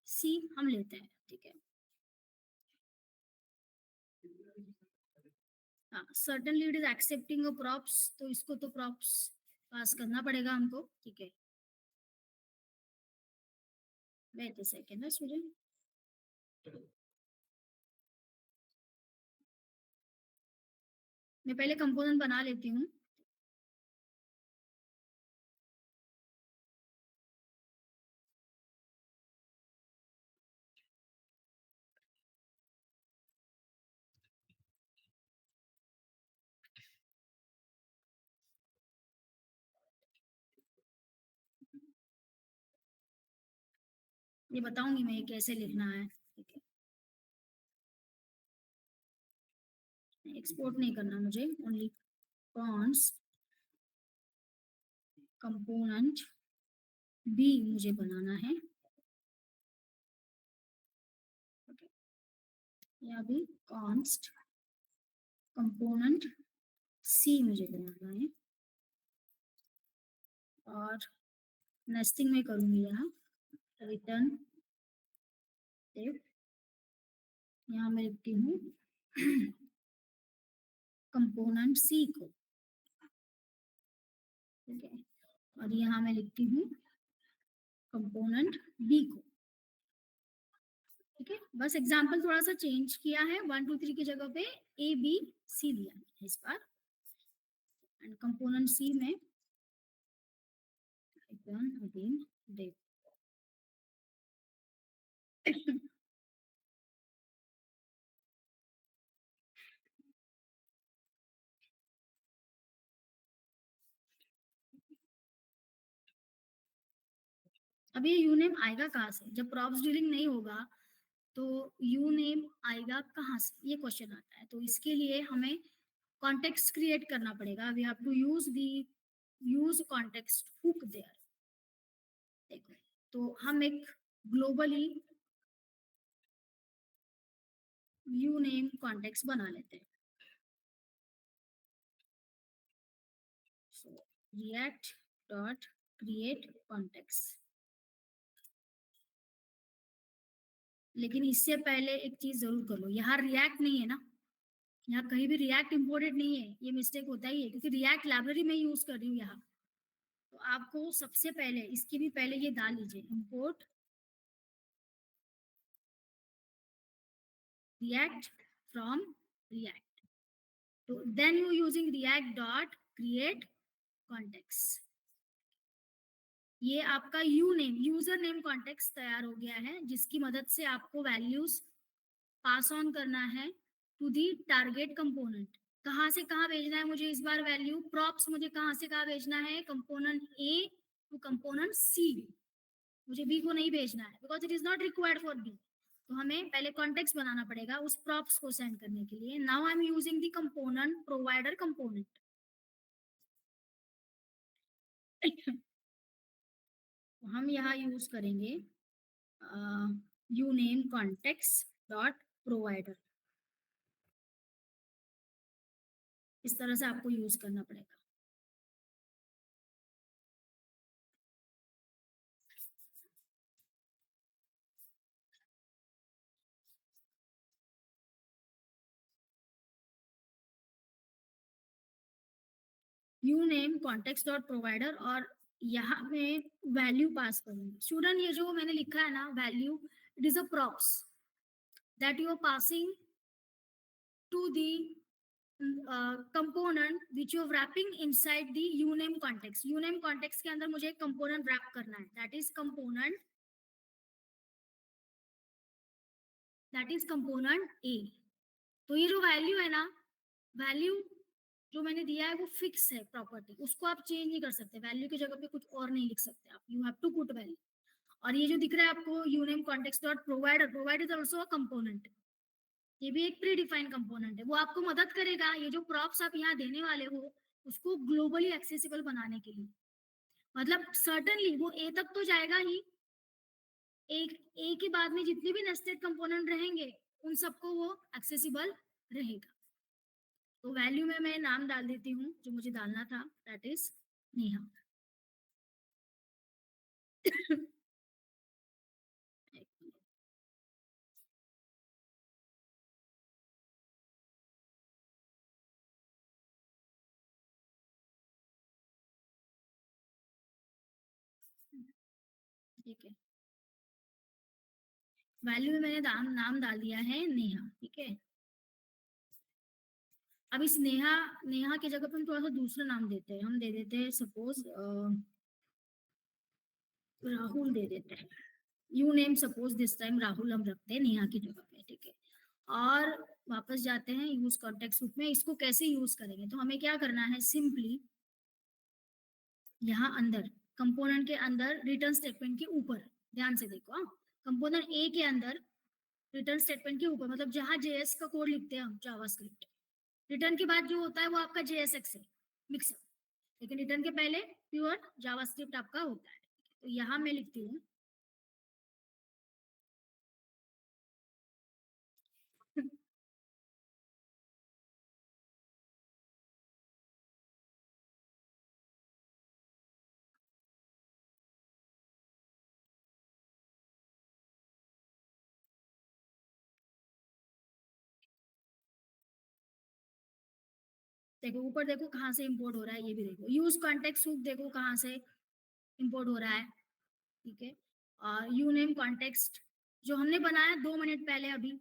C हम लेते हैं। ठीक है, हाँ, certain lead is accepting a props, तो इसको तो प्रॉप्स पास करना पड़ेगा हमको। ठीक है, वेट अ सेकंड स्टूडेंट, मैं पहले कंपोनेंट बना लेती हूँ। ये बताऊंगी मैं ये कैसे लिखना है। ठीक है, एक्सपोर्ट नहीं करना मुझे, ओनली कॉन्स्ट कंपोनेंट बी मुझे बनाना है। ओके, या भी कॉन्स्ट कंपोनेंट सी मुझे बनाना है, और नेस्टिंग में करूंगी यहाँ रिटर्न इफ, यहाँ मैं लिखती हूँ कंपोनेंट सी को। ठीक है, और यहाँ मैं लिखती हूँ कंपोनेंट बी को। ठीक है, बस एग्जांपल थोड़ा सा चेंज किया है, 1 2 3 की जगह पे ए बी सी दिया है इस बार। एंड कंपोनेंट सी में रिटर्न अगेन डेट। अब ये यू नेम आएगा कहाँ से, जब प्रॉप्स डीलिंग नहीं होगा तो यू नेम आएगा कहाँ से, ये क्वेश्चन आता है। तो इसके लिए हमें कॉन्टेक्स्ट क्रिएट करना पड़ेगा। We have to use context hook there. देखो, तो हम एक ग्लोबली यू नेम कॉन्टेक्स्ट बना लेते हैं। सो रिएक्ट डॉट क्रिएट कॉन्टेक्स्ट। लेकिन इससे पहले एक चीज जरूर कर लो, यहाँ रिएक्ट नहीं है ना, यहाँ कहीं भी रिएक्ट इंपोर्टेड नहीं है, ये मिस्टेक होता ही है क्योंकि रिएक्ट लाइब्रेरी में यूज कर रही हूँ यहाँ। तो आपको सबसे पहले इसके भी पहले ये डाल लीजिए, इंपोर्ट रिएक्ट फ्रॉम रिएक्ट। तो then you using React dot create context. ये आपका u name, user name context तैयार हो गया है, जिसकी मदद से आपको वैल्यूज पास ऑन करना है टू दी टारगेट कंपोनेंट। कहाँ से कहाँ भेजना है मुझे इस बार वैल्यू? प्रॉप्स मुझे कहाँ से कहाँ भेजना है? Component A to component C. मुझे बी को नहीं भेजना है because it is not required for B. तो हमें पहले कॉन्टेक्स्ट बनाना पड़ेगा उस प्रॉप्स को सेंड करने के लिए। Now I am using the component provider component. हम यहाँ यूज करेंगे you name context dot provider. इस तरह से आपको यूज करना पड़ेगा। You name context dot provider, और यहाँ में वैल्यू पास करूंगी। स्टूडेंट ये जो मैंने लिखा है ना value, it is a props that you are passing to the component which you wrapping inside the uname context. Uname context के अंदर मुझे एक कंपोनेंट रैप करना है, दैट इज कंपोनेंट ए। तो ये जो वैल्यू है ना, वैल्यू जो मैंने दिया है वो फिक्स है प्रॉपर्टी, उसको आप चेंज नहीं कर सकते। वैल्यू की जगह पे कुछ और नहीं लिख सकते आप, you have to put value. और ये जो दिख रहा है आपको uname context dot provider, provider is also a component. ये भी एक प्री डिफाइंड कंपोनेंट है, वो आपको मदद करेगा ये जो प्रॉप्स आप यहाँ देने वाले हो उसको ग्लोबली एक्सेसिबल बनाने के लिए। मतलब सर्टनली वो ए तक तो जाएगा ही, एक ए के बाद में जितने भी नेस्टेड कंपोनेंट रहेंगे उन सबको वो एक्सेसिबल रहेगा। तो वैल्यू में मैं नाम डाल देती हूँ जो मुझे डालना था, दैट इज नेहा। ठीक है, वैल्यू में मैंने नाम डाल दिया है नेहा। ठीक है, अब इस नेहा नेहा की जगह पे हम थोड़ा सा दूसरा नाम देते हैं। हम दे देते हैं सपोज राहुल दे देते हैं। You name suppose this time Rahul हम रखते हैं नेहा की जगह पे। ठीक है, और वापस जाते हैं यूज कॉन्टेक्स्ट ग्रुप में। इसको कैसे यूज करेंगे? तो हमें क्या करना है, सिंपली यहाँ अंदर कंपोनेंट के अंदर रिटर्न स्टेटमेंट के ऊपर, ध्यान से देखो, कंपोनेंट ए के अंदर रिटर्न स्टेटमेंट के ऊपर, मतलब जहां जेएस का कोड लिखते हैं हम, जावास्क्रिप्ट, रिटर्न के बाद जो होता है वो आपका जेएसएक्स है, मिक्सअप। लेकिन रिटर्न के पहले प्योर जावास्क्रिप्ट आपका होता है। तो यहाँ मैं लिखती हूँ देखो ऊपर देखो कहाँ से इंपोर्ट हो रहा है, ये भी देखो। यूज कॉन्टेक्स्ट ग्रुप देखो कहाँ से इंपोर्ट हो रहा है। ठीक है, और यू नेम कॉन्टेक्स्ट जो हमने बनाया 2 मिनट पहले अभी।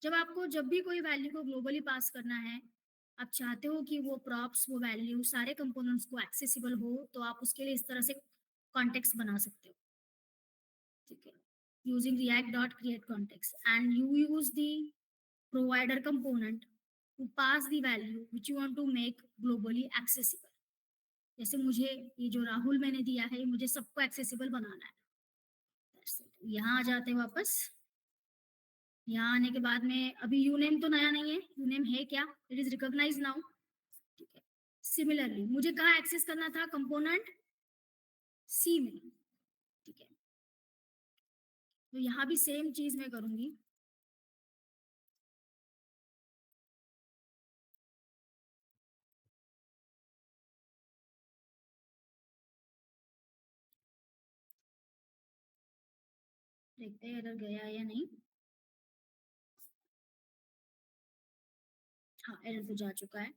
जब भी कोई वैल्यू को ग्लोबली पास करना है, आप चाहते हो कि वो प्रॉप्स, वो वैल्यू सारे कंपोनेंट्स को एक्सेसिबल हो, तो आप उसके लिए इस तरह से कॉन्टेक्स्ट बना सकते हो। ठीक है, using React dot create context and you use the provider component to pass the value which you want to make globally accessible. जैसे मुझे ये जो राहुल मैंने दिया है, मुझे सबको एक्सेसिबल बनाना है। यहाँ आ जाते हैं वापस। यहाँ आने के बाद में अभी यूनेम तो नया नहीं है, यूनेम है क्या, इट इज रिकॉग्नाइज नाउ। ठीक है, सिमिलरली मुझे कहाँ एक्सेस करना था, कंपोनेंट सी में। ठीक है, तो यहाँ भी सेम चीज मैं करूंगी। देखते हैं एरर गया या नहीं। हाँ, एरर तो जा चुका है।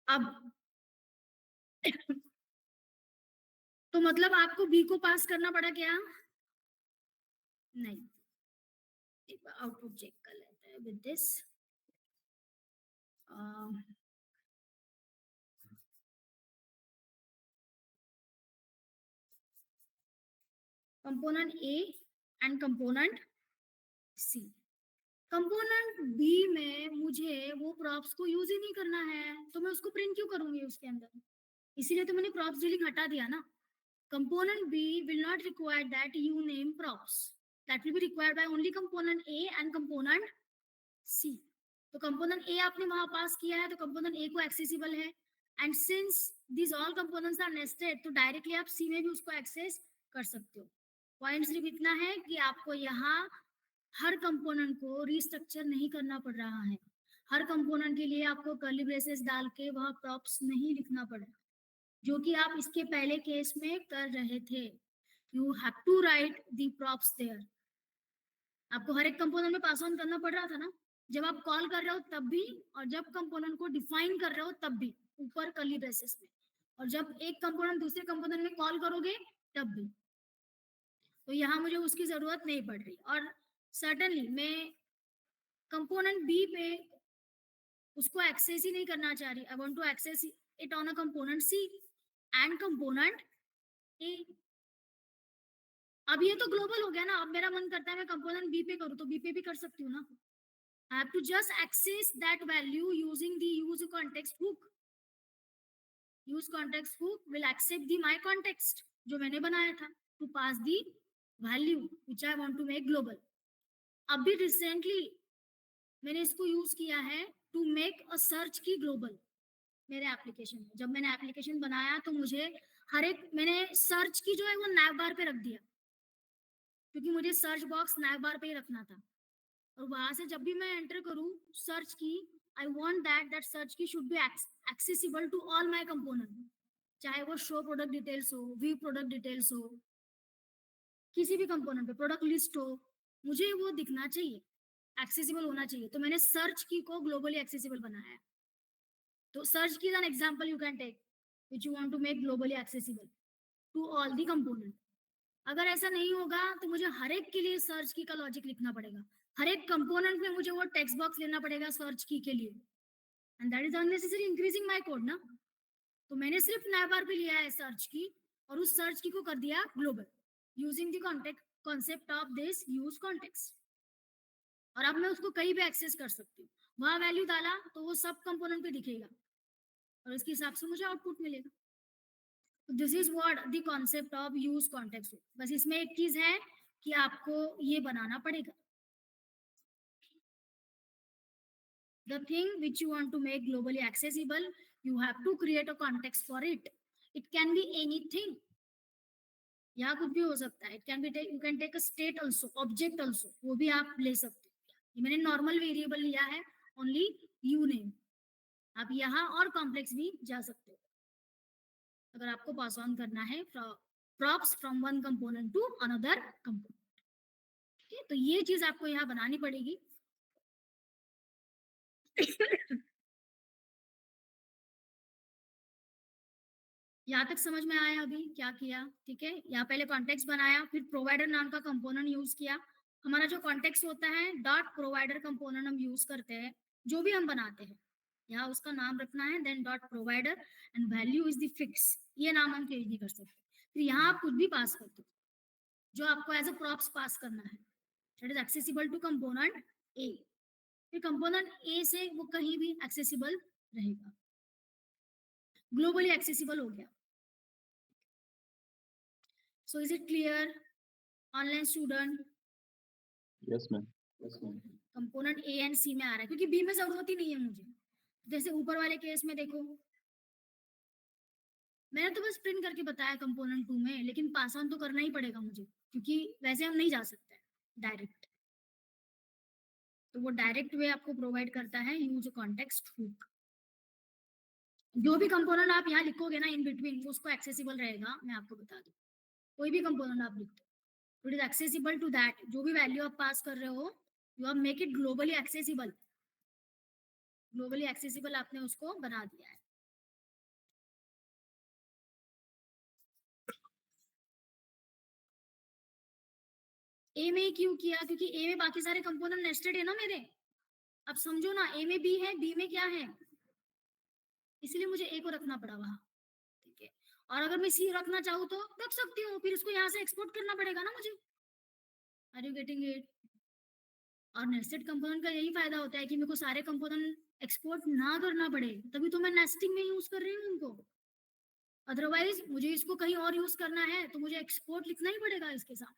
अब तो मतलब आपको बी को पास करना पड़ा क्या? नहीं, एक बार आउटपुट चेक कर लेते हैं with this. Component A and component C. Component B में मुझे वो प्रॉप्स को यूज ही नहीं करना है, तो मैं उसको प्रिंट क्यों करूंगी उसके अंदर? इसीलिए तो मैंने प्रॉप्स डीलिंग हटा दिया ना। Component B will not require that you name props. That will be required by only component A and component C. तो component A आपने वहां पास किया है, तो component A को accessible है, and since these all components are nested, तो directly आप C में भी उसको access कर सकते हो। पॉइंट सिर्फ इतना है कि आपको यहाँ हर कंपोनेंट को रिस्ट्रक्चर नहीं करना पड़ रहा है। हर कंपोनेंट के लिए आपको कर्ली ब्रेसेस डाल के वह प्रॉप्स नहीं लिखना पड़ रहा, जो कि आप इसके पहले केस में कर रहे थे। You have to write the props there. आपको हर एक कंपोनेंट में पास ऑन करना पड़ रहा था ना, जब आप कॉल कर रहे हो तब भी, और जब कंपोनेंट को डिफाइन कर रहे हो तब भी, ऊपर कर्ली ब्रेसेस में, और जब एक कंपोनेंट दूसरे कंपोनेंट में कॉल करोगे तब भी। तो यहाँ मुझे उसकी जरूरत नहीं पड़ रही। और सर्टेनली मैं कंपोनेंट बी पे उसको एक्सेस ही नहीं करना चाह रही। I want to access it on a component C and component A. अब ये तो ग्लोबल हो गया ना, अब मेरा मन करता है मैं कंपोनेंट बी पे करूँ तो बी पे भी कर सकती हूँ ना। I have to just access that value using the use context hook. Use context hook will accept the my context जो मैंने बनाया था to pass the value which I want to make global. अभी रिसेंटली मैंने इसको use किया है to make a search key global मेरे एप्लीकेशन में। जब मैंने एप्लीकेशन बनाया तो मुझे हर एक, मैंने सर्च की जो है वो नैव बार पे रख दिया, क्योंकि मुझे सर्च बॉक्स नैव बार पे ही रखना था। और वहां से जब भी मैं एंटर करूं search key, I want that search key should be accessible to all my component, चाहे वो शो प्रोडक्ट डिटेल्स हो, व्यू प्रोडक्ट डिटेल्स हो, किसी भी कंपोनेंट पे प्रोडक्ट लिस्ट हो, मुझे वो दिखना चाहिए, एक्सेसिबल होना चाहिए। तो मैंने सर्च की को ग्लोबली एक्सेसिबल बनाया है। तो search key an example you can take which you want to make globally accessible to all the component. अगर ऐसा नहीं होगा तो मुझे हर एक के लिए सर्च की का लॉजिक लिखना पड़ेगा, हर एक कंपोनेंट में मुझे वो टेक्स्ट बॉक्स लेना पड़ेगा सर्च की के लिए, and that is unnecessary increasing my code ना। तो मैंने सिर्फ नैबार पे लिया है सर्च की, और उस सर्च की को कर दिया global using the concept of this use context. और अब मैं उसको कहीं भी एक्सेस कर सकती हूँ। वहां वैल्यू डाला तो वो सब कंपोनेंट पे दिखेगा और इसके हिसाब से मुझे आउटपुट मिलेगा। This is what the concept of use context. बस इसमें एक चीज है कि आपको ये बनाना पड़ेगा, the thing which you want to make globally accessible, you have to create a context for it. It can be anything, यहाँ कुछ भी हो सकता है। It can be you can take a state also, object also, वो भी आप ले सकते हो। ये मैंने नॉर्मल वेरिएबल लिया है, only u name। आप यहाँ और कॉम्प्लेक्स भी जा सकते हो अगर आपको पास ऑन करना है props from one component to another component। ठीक है, तो ये चीज आपको यहाँ बनानी पड़ेगी। यहाँ तक समझ में आया अभी क्या किया? ठीक है, यहाँ पहले कॉन्टेक्स्ट बनाया, फिर प्रोवाइडर नाम का कंपोनेंट यूज किया। हमारा जो कॉन्टेक्स्ट होता है डॉट प्रोवाइडर कंपोनेंट हम यूज करते हैं जो भी हम बनाते हैं, यहाँ उसका नाम रखना है, then dot provider and value is the fix. ये नाम हम चेंज नहीं कर सकते। फिर यहाँ आप कुछ भी पास करते हो जो आपको एज अ प्रॉप्स पास करना है, that is accessible to component A. फिर कंपोनेंट ए से वो कहीं भी एक्सेसिबल रहेगा, ग्लोबली एक्सेसिबल हो गया। So is it clear, online student? Yes, ma'am. Yes, ma'am. Component A and C में आ रहा है क्योंकि बी में जरूरत ही नहीं है मुझे। जैसे ऊपर वाले केस में देखो, मैंने तो बस प्रिंट करके बताया कंपोनेंट 2 में, लेकिन पास ऑन तो करना ही पड़ेगा मुझे क्योंकि वैसे हम नहीं जा सकते डायरेक्ट। तो वो डायरेक्ट वे आपको प्रोवाइड करता है यूज कॉन्टेक्स्ट हुक। जो भी कंपोनेंट आप यहाँ लिखोगे ना इन बिटवीन, उसको एक्सेसिबल रहेगा। मैं आपको बता दूं, कोई भी कंपोनेंट आप लिखते हो, it is accessible to that. जो भी वैल्यू आप पास कर रहे हो, you have make it globally accessible. Globally accessible आपने उसको बना दिया है। ए में क्यों किया? क्योंकि ए में बाकी सारे कंपोनेंट नेस्टेड है ना मेरे। अब समझो ना, ए में बी है, बी में क्या है, इसलिए मुझे ए को रखना पड़ा वहां। ठीक है, और अगर मैं सी रखना चाहूँ तो रख सकती हूँ, फिर इसको यहाँ से एक्सपोर्ट करना पड़ेगा ना मुझे। Are you getting it? और नेस्टेड कंपोनेंट का यही फायदा होता है कि मेरे को सारे कंपोनेंट एक्सपोर्ट ना करना पड़े, तभी तो मैं नेस्टिंग में यूज कर रही हूँ उनको। अदरवाइज मुझे इसको कहीं और यूज करना है तो मुझे एक्सपोर्ट लिखना ही पड़ेगा इसके साथ।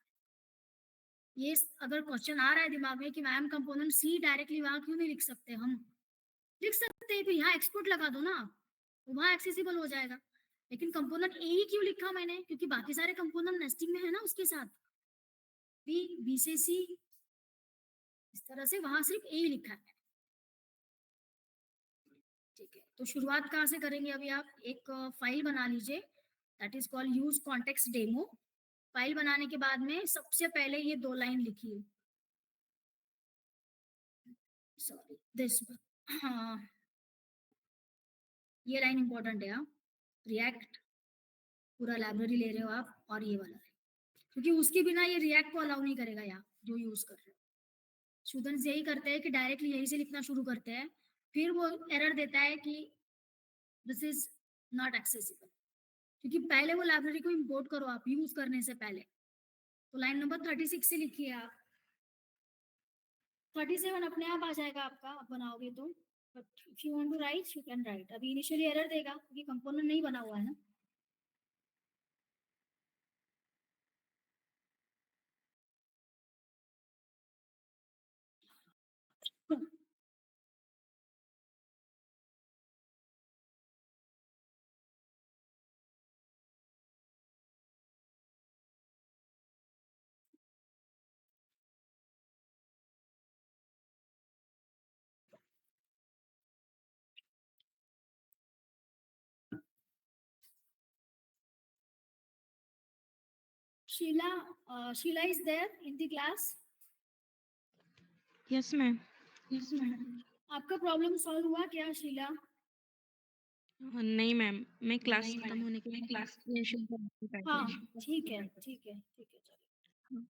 ये अगर क्वेश्चन आ रहा है दिमाग में कि मैम कंपोनेंट सी डायरेक्टली वहां क्यों नहीं लिख सकते, हम लिख सकते हैं, फिर यहाँ एक्सपोर्ट लगा दो ना, तो वहां एक्सेसिबल हो जाएगा। लेकिन कंपोनेंट ए ही क्यों लिखा मैंने, क्योंकि बाकी सारे कंपोनेंट नेस्टिंग में है ना उसके साथ। बी, बी से सी, इस तरह से वहां सिर्फ ए ही लिखा है। ठीक है, तो शुरुआत कहाँ से करेंगे? अभी आप एक फाइल बना लीजिए, that is called use context demo. File बनाने के बाद में सबसे पहले ये 2 लाइन लिखिए, सॉरी दिस, हाँ ये लाइन इंपॉर्टेंट है। रिएक्ट पूरा लाइब्रेरी ले रहे हो आप, और ये वाला है, क्योंकि उसके बिना ये रिएक्ट को अलाउ नहीं करेगा यहाँ जो यूज कर रहे हो। स्टूडेंट्स यही करते हैं कि डायरेक्टली यहीं से लिखना शुरू करते हैं, फिर वो एरर देता है कि दिस इज नॉट एक्सेसिबल, क्योंकि पहले वो लाइब्रेरी को इंपोर्ट करो आप यूज करने से पहले। तो लाइन नंबर 36 से लिखिए आप, 37 अपने आप आ जाएगा आपका, आप बनाओगे तो। But if you want to write you can write. अभी इनिशियली एरर देगा क्योंकि कंपोनेंट नहीं बना हुआ है ना। Sheila is there in the class? Yes ma'am. Yes, ma'am. आपका प्रॉब्लम सॉल्व हुआ क्या शीला? नहीं मैम, मैं क्लास खत्म होने के बाद क्लास, एक्सप्लेनेशन हाँ ठीक है ठीक है ठीक है, चलो।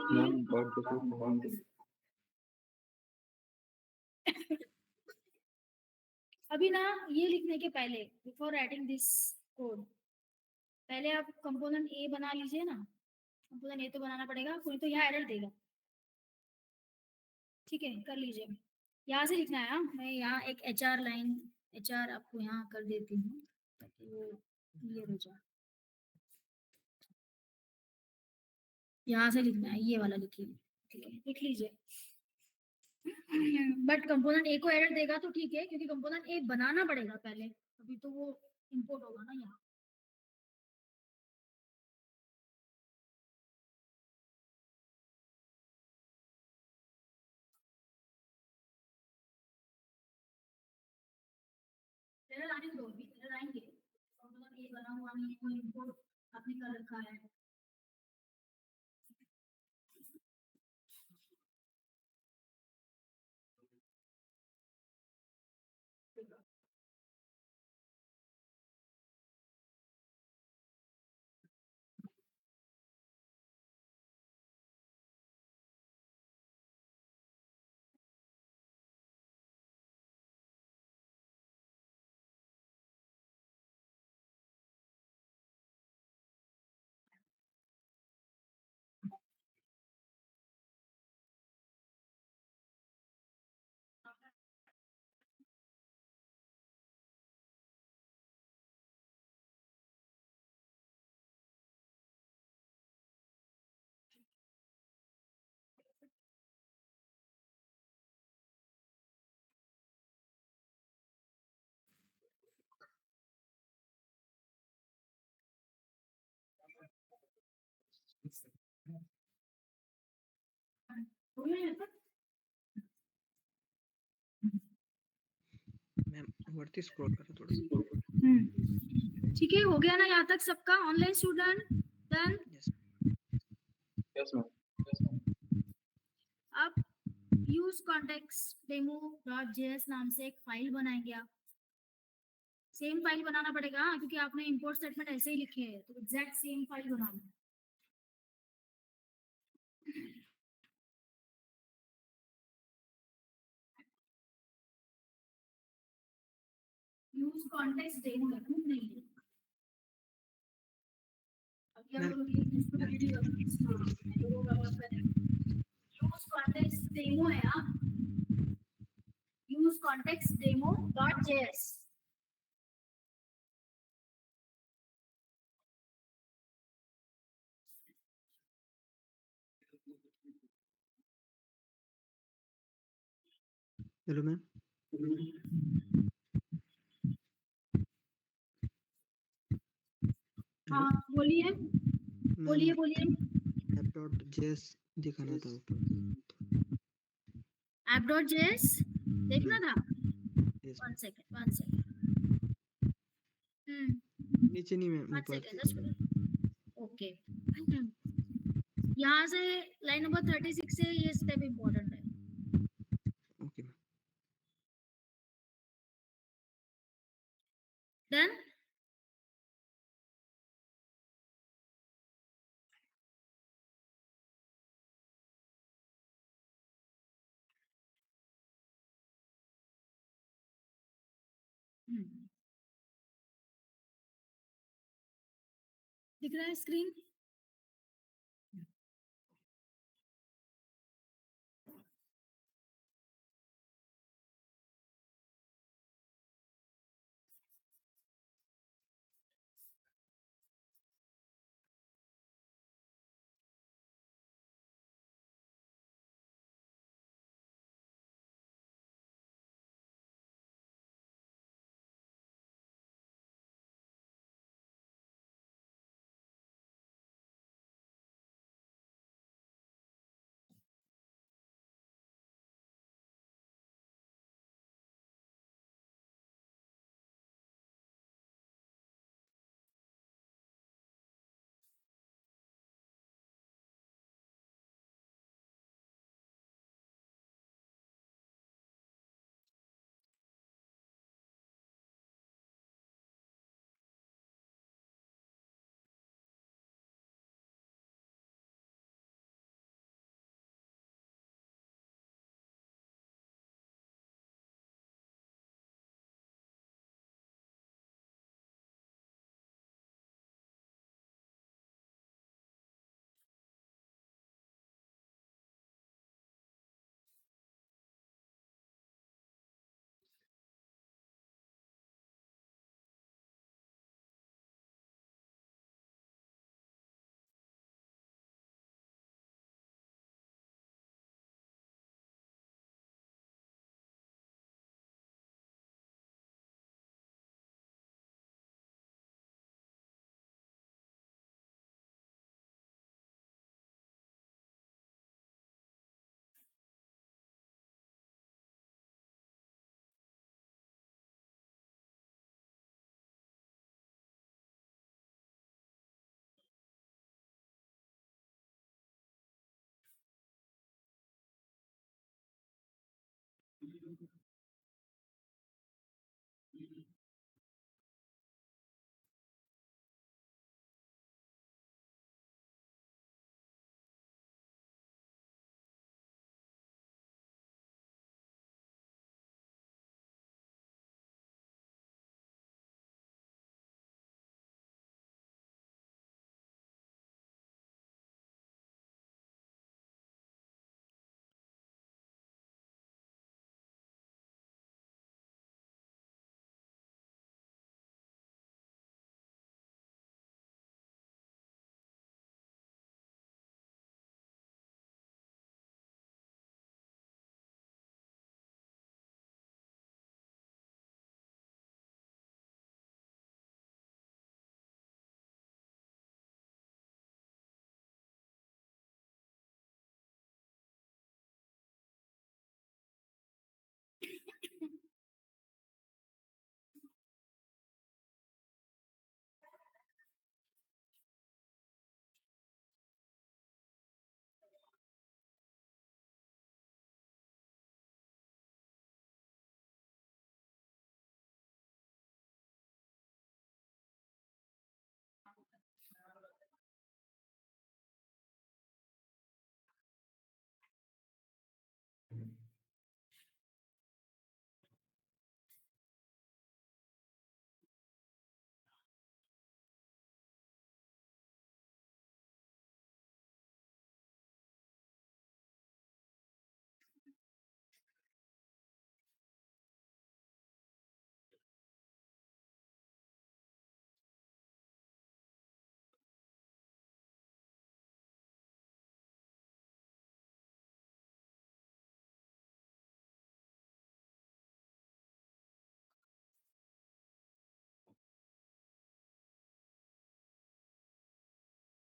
Ma'am, about the performance. अभी ना ये लिखने के पहले, बिफोर राइटिंग दिस कोड, पहले आप कंपोनेंट ए बना लीजिए ना। कंपोनेंट ए तो बनाना पड़ेगा, कोई तो यहाँ एरर देगा। ठीक है, कर लीजिए। यहाँ से लिखना है। हाँ, मैं यहाँ एक HR लाइन, HR आपको यहाँ कर देती हूँ ताकि वो क्लियर हो जाए। यहाँ से लिखना है, ये वाला लिखिए। ठीक है, लिख लीजिए। बट कंपोनेंट ए को एरर देगा तो ठीक है, क्योंकि कंपोनेंट ए बनाना पड़ेगा पहले, अभी तो वो इंपोर्ट होगा ना यहाँ। आने दो, अभी इधर आएंगे तो मतलब ये बना हुआ नहीं है, कोई इम्पोर्ट आपने कर रखा है। हो गया यहाँ तक? मैम वरती स्क्रॉल करो थोड़ा सा। ठीक है, हो गया ना यहाँ तक सबका? Online student done. Yes Yes, ma'am. अब use context demo dot JS नाम से एक फाइल बनाएंगे आप। सेम फाइल बनाना पड़ेगा हाँ, क्योंकि आपने इंपोर्ट स्टेटमेंट ऐसे ही लिखे हैं, तो एग्जैक्ट सेम फाइल बनाना। यूज कॉन्टेक्स्ट डेमो नहीं है। अभी मैम हम यूज कॉन्टेक्स्ट डेमो है आप, use context demo dot JS. Hello ma'am हाँ बोलिए बोलिए मैम बोलिए। ऐप डॉट जेएस दिखाना था ऊपर। ऐप डॉट जेएस देखना था। यस वन सेकेंड नीचे नहीं मैम वन ऊपर। Second okay. यहाँ से लाइन नंबर 36 से ये स्टेप इम्पोर्टेंट है। Okay ma'am done. दिख रहा है screen?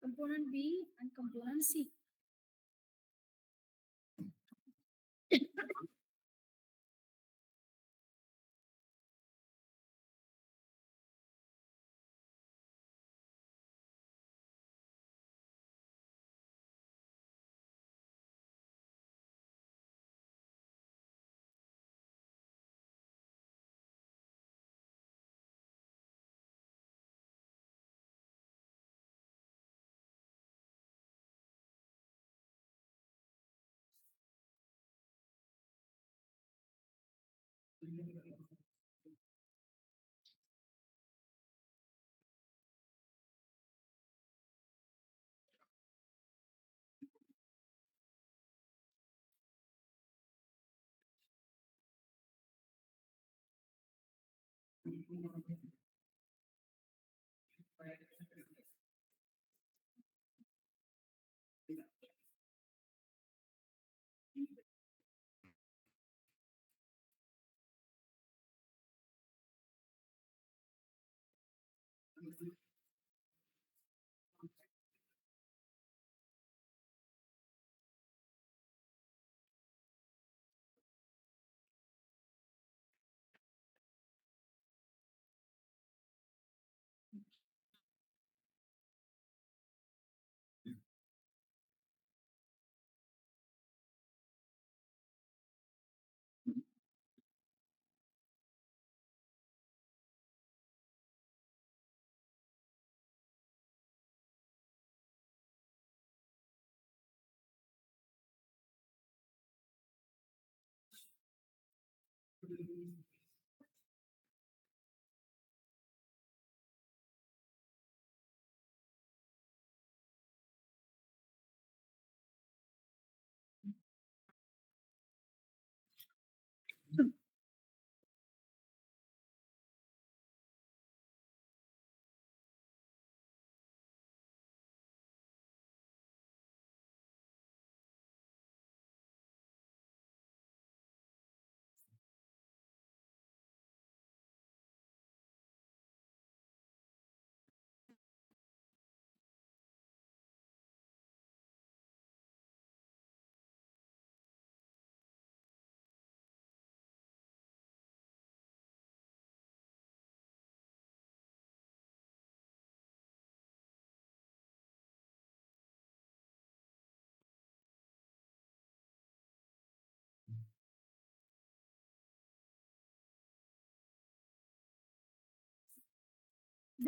Component B and component C.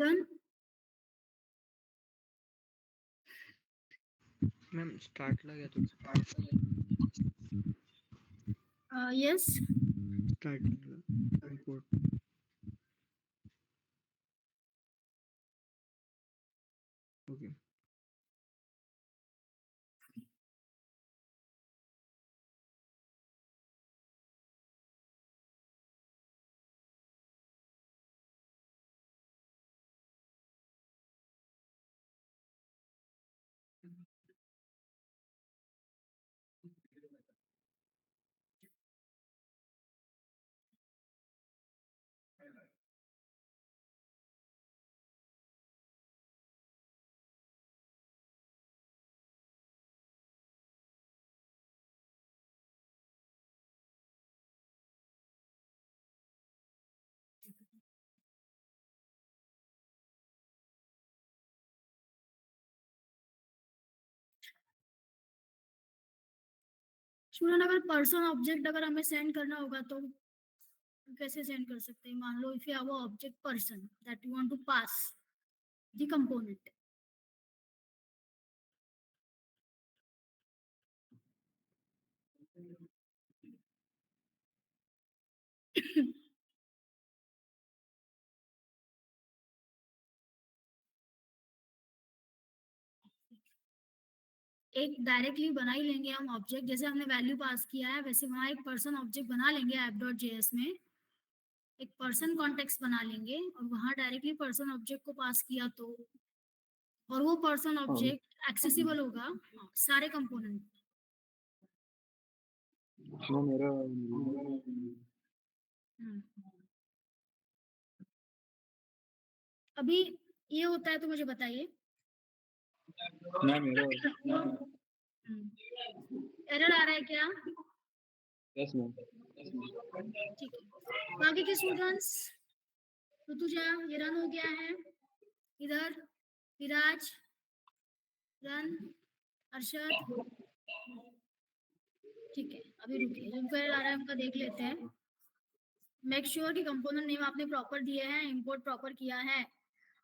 Done? Ma'am स्टार्टला घ्या तुम्ही. येस. स्टार्टिंगला इम्पोर्ट. ओके. स्टूडेंट, अगर पर्सन ऑब्जेक्ट अगर हमें सेंड करना होगा तो कैसे सेंड कर सकते हैं? मान लो if you have a object person that you want to pass the component. एक डायरेक्टली बना ही लेंगे हम ऑब्जेक्ट, जैसे हमने वैल्यू पास किया है वैसे वहां एक पर्सन ऑब्जेक्ट बना लेंगे app.js में. एक पर्सन कॉन्टेक्स्ट बना लेंगे और वहां डायरेक्टली पर्सन ऑब्जेक्ट को पास किया तो, और वो पर्सन ऑब्जेक्ट एक्सेसिबल होगा सारे कंपोनेंट. हाँ मेरा अभी ये होता है तो मुझे बताइए. ना मेरा एरर आ रहा है क्या? Yes ma'am. ठीक है. बाकी के स्टूडेंट्स, ऋतुजा ये रन हो गया है. इधर विराज रन. अर्शद ठीक है. अभी रुकिए, जो एरर आ रहा है उनका देख लेते हैं. मेक श्योर कि कंपोनेंट नेम आपने प्रॉपर दिए हैं, इंपोर्ट प्रॉपर किया है.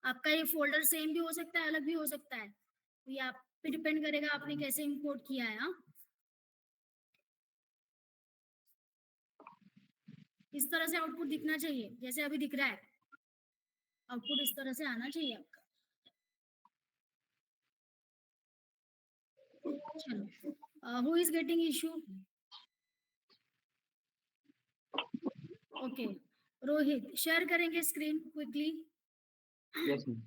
आपका ये फोल्डर सेम भी हो सकता है, अलग भी हो सकता है, तो ये आप पे डिपेंड करेगा आपने कैसे इंपोर्ट किया है. हाँ, इस तरह से आउटपुट दिखना चाहिए जैसे अभी दिख रहा है. आउटपुट इस तरह से आना चाहिए आपका. चलो, who is getting issue? Okay, Rohit share करेंगे screen quickly. Yes ma'am.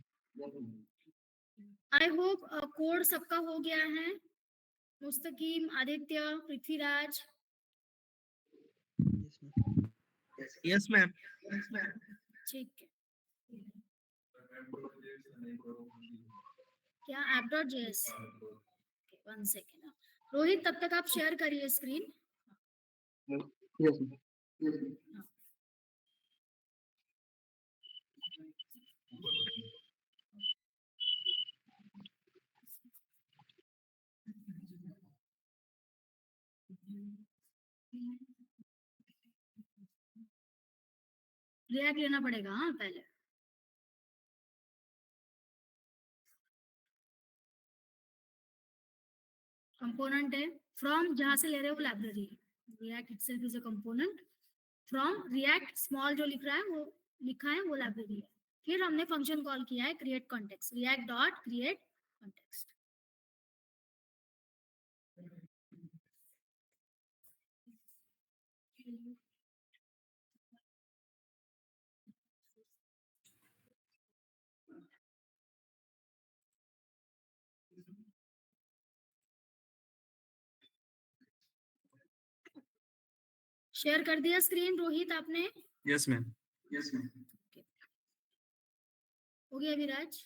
I hope code सबका हो गया है. मुस्तकीम, आदित्य, पृथ्वीराज. Yes ma'am. ठीक है. क्या app.js? One second. रोहित तब तक आप शेयर करिए स्क्रीन. Yes ma'am. रिएक्ट लेना पड़ेगा. हाँ, पहले कंपोनेंट है फ्रॉम, जहां से ले रहे हो वो library. React itself is a component. From react small जो लिख रहा है वो लिखा है वो लाइब्रेरी है. फिर हमने फंक्शन कॉल किया है create context. React dot create context. Share कर दिया स्क्रीन रोहित आपने? Yes ma'am. Yes ma'am. हो गया विराज?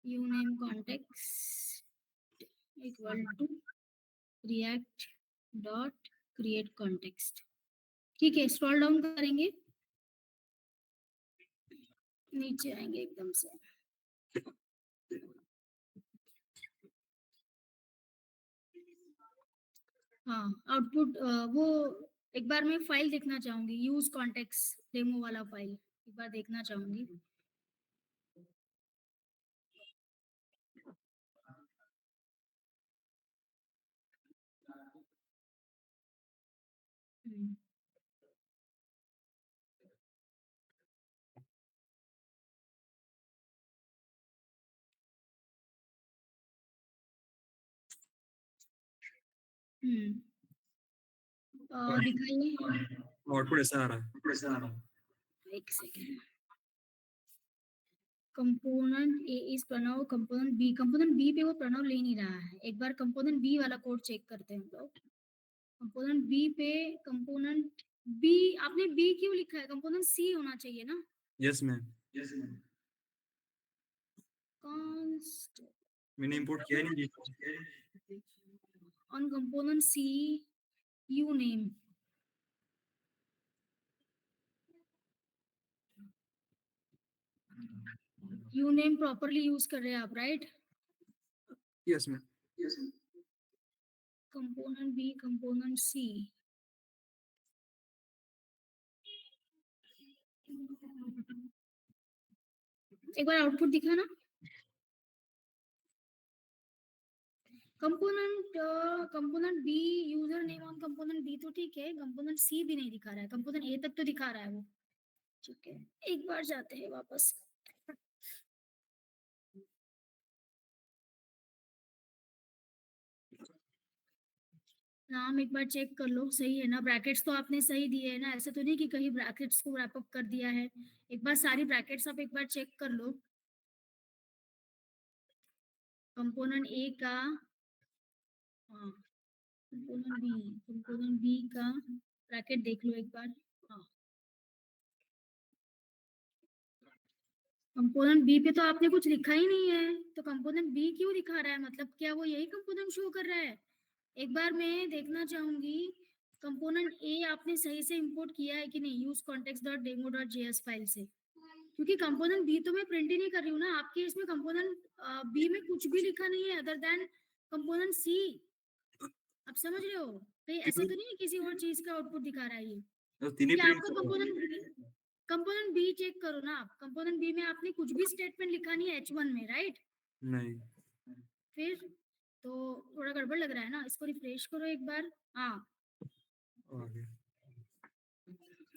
uname context equal to react dot create context. ठीक है, स्क्रॉल डाउन करेंगे, नीचे आएंगे एकदम से. हाँ, आउटपुट वो एक बार मैं फाइल देखना चाहूंगी, यूज कॉन्टेक्स्ट डेमो वाला फाइल एक बार देखना चाहूंगी। हम्म, हम्म, दिखाइए। आउटपुट ऐसा आ रहा है। एक second. Component A is Pranav, component B पे वो प्रणव ले नहीं रहा है। एक बार कंपोनेंट बी वाला कोड चेक करते हैं हम लोग। कंपोनेंट बी पे कंपोनेंट बी, आपने बी क्यों लिखा है? कंपोनेंट सी होना चाहिए ना। Yes ma'am, yes ma'am, const मैंने इंपोर्ट किया ही नहीं। On component C u name, u name properly use कर रहे हैं आप, right? Yes ma'am, yes component B, component C. एक बार आउटपुट दिखा ना। Component B, user name on component B तो ठीक है, कंपोनेंट सी भी नहीं दिखा रहा है, कंपोनेंट ए तक तो दिखा रहा है वो। ठीक है, एक बार जाते हैं वापस। नाम एक बार चेक कर लो, सही है ना? ब्रैकेट्स तो आपने सही दिए है ना, ऐसे तो नहीं कि कहीं ब्रैकेट्स को रैप अप कर दिया है। एक बार सारी ब्रैकेट्स आप एक बार चेक कर लो। कंपोनेंट ए का, हाँ, कंपोनेंट बी का ब्रैकेट देख लो एक बार। हाँ, कंपोनेंट बी पे तो आपने कुछ लिखा ही नहीं है, तो कंपोनेंट बी क्यों दिखा रहा है? मतलब क्या वो यही कंपोनेंट शो कर रहा है? एक बार मैं देखना चाहूंगी कंपोनेंट ए आपने सही से इंपोर्ट किया है कि नहीं, यूज context.demo.js फाइल से। क्योंकि कंपोनेंट बी तो मैं प्रिंट ही नहीं कर रही हूँ ना, आपके इसमें कंपोनेंट बी में कुछ भी लिखा नहीं है अदर देन कंपोनेंट सी। आप समझ रहे हो? कहीं ऐसे तो नहीं है किसी और चीज का आउटपुट दिखा रहा है ये? तो तीन ही कि प्रिंट आपका कंपोनेंट बी चेक करो ना आप। कंपोनेंट बी में आपने कुछ भी स्टेटमेंट लिखा नहीं है H1 में, राइट? नहीं, फिर तो थोड़ा गड़बड़ लग रहा है ना, इसको रिफ्रेश करो एक बार। हाँ, आ गया।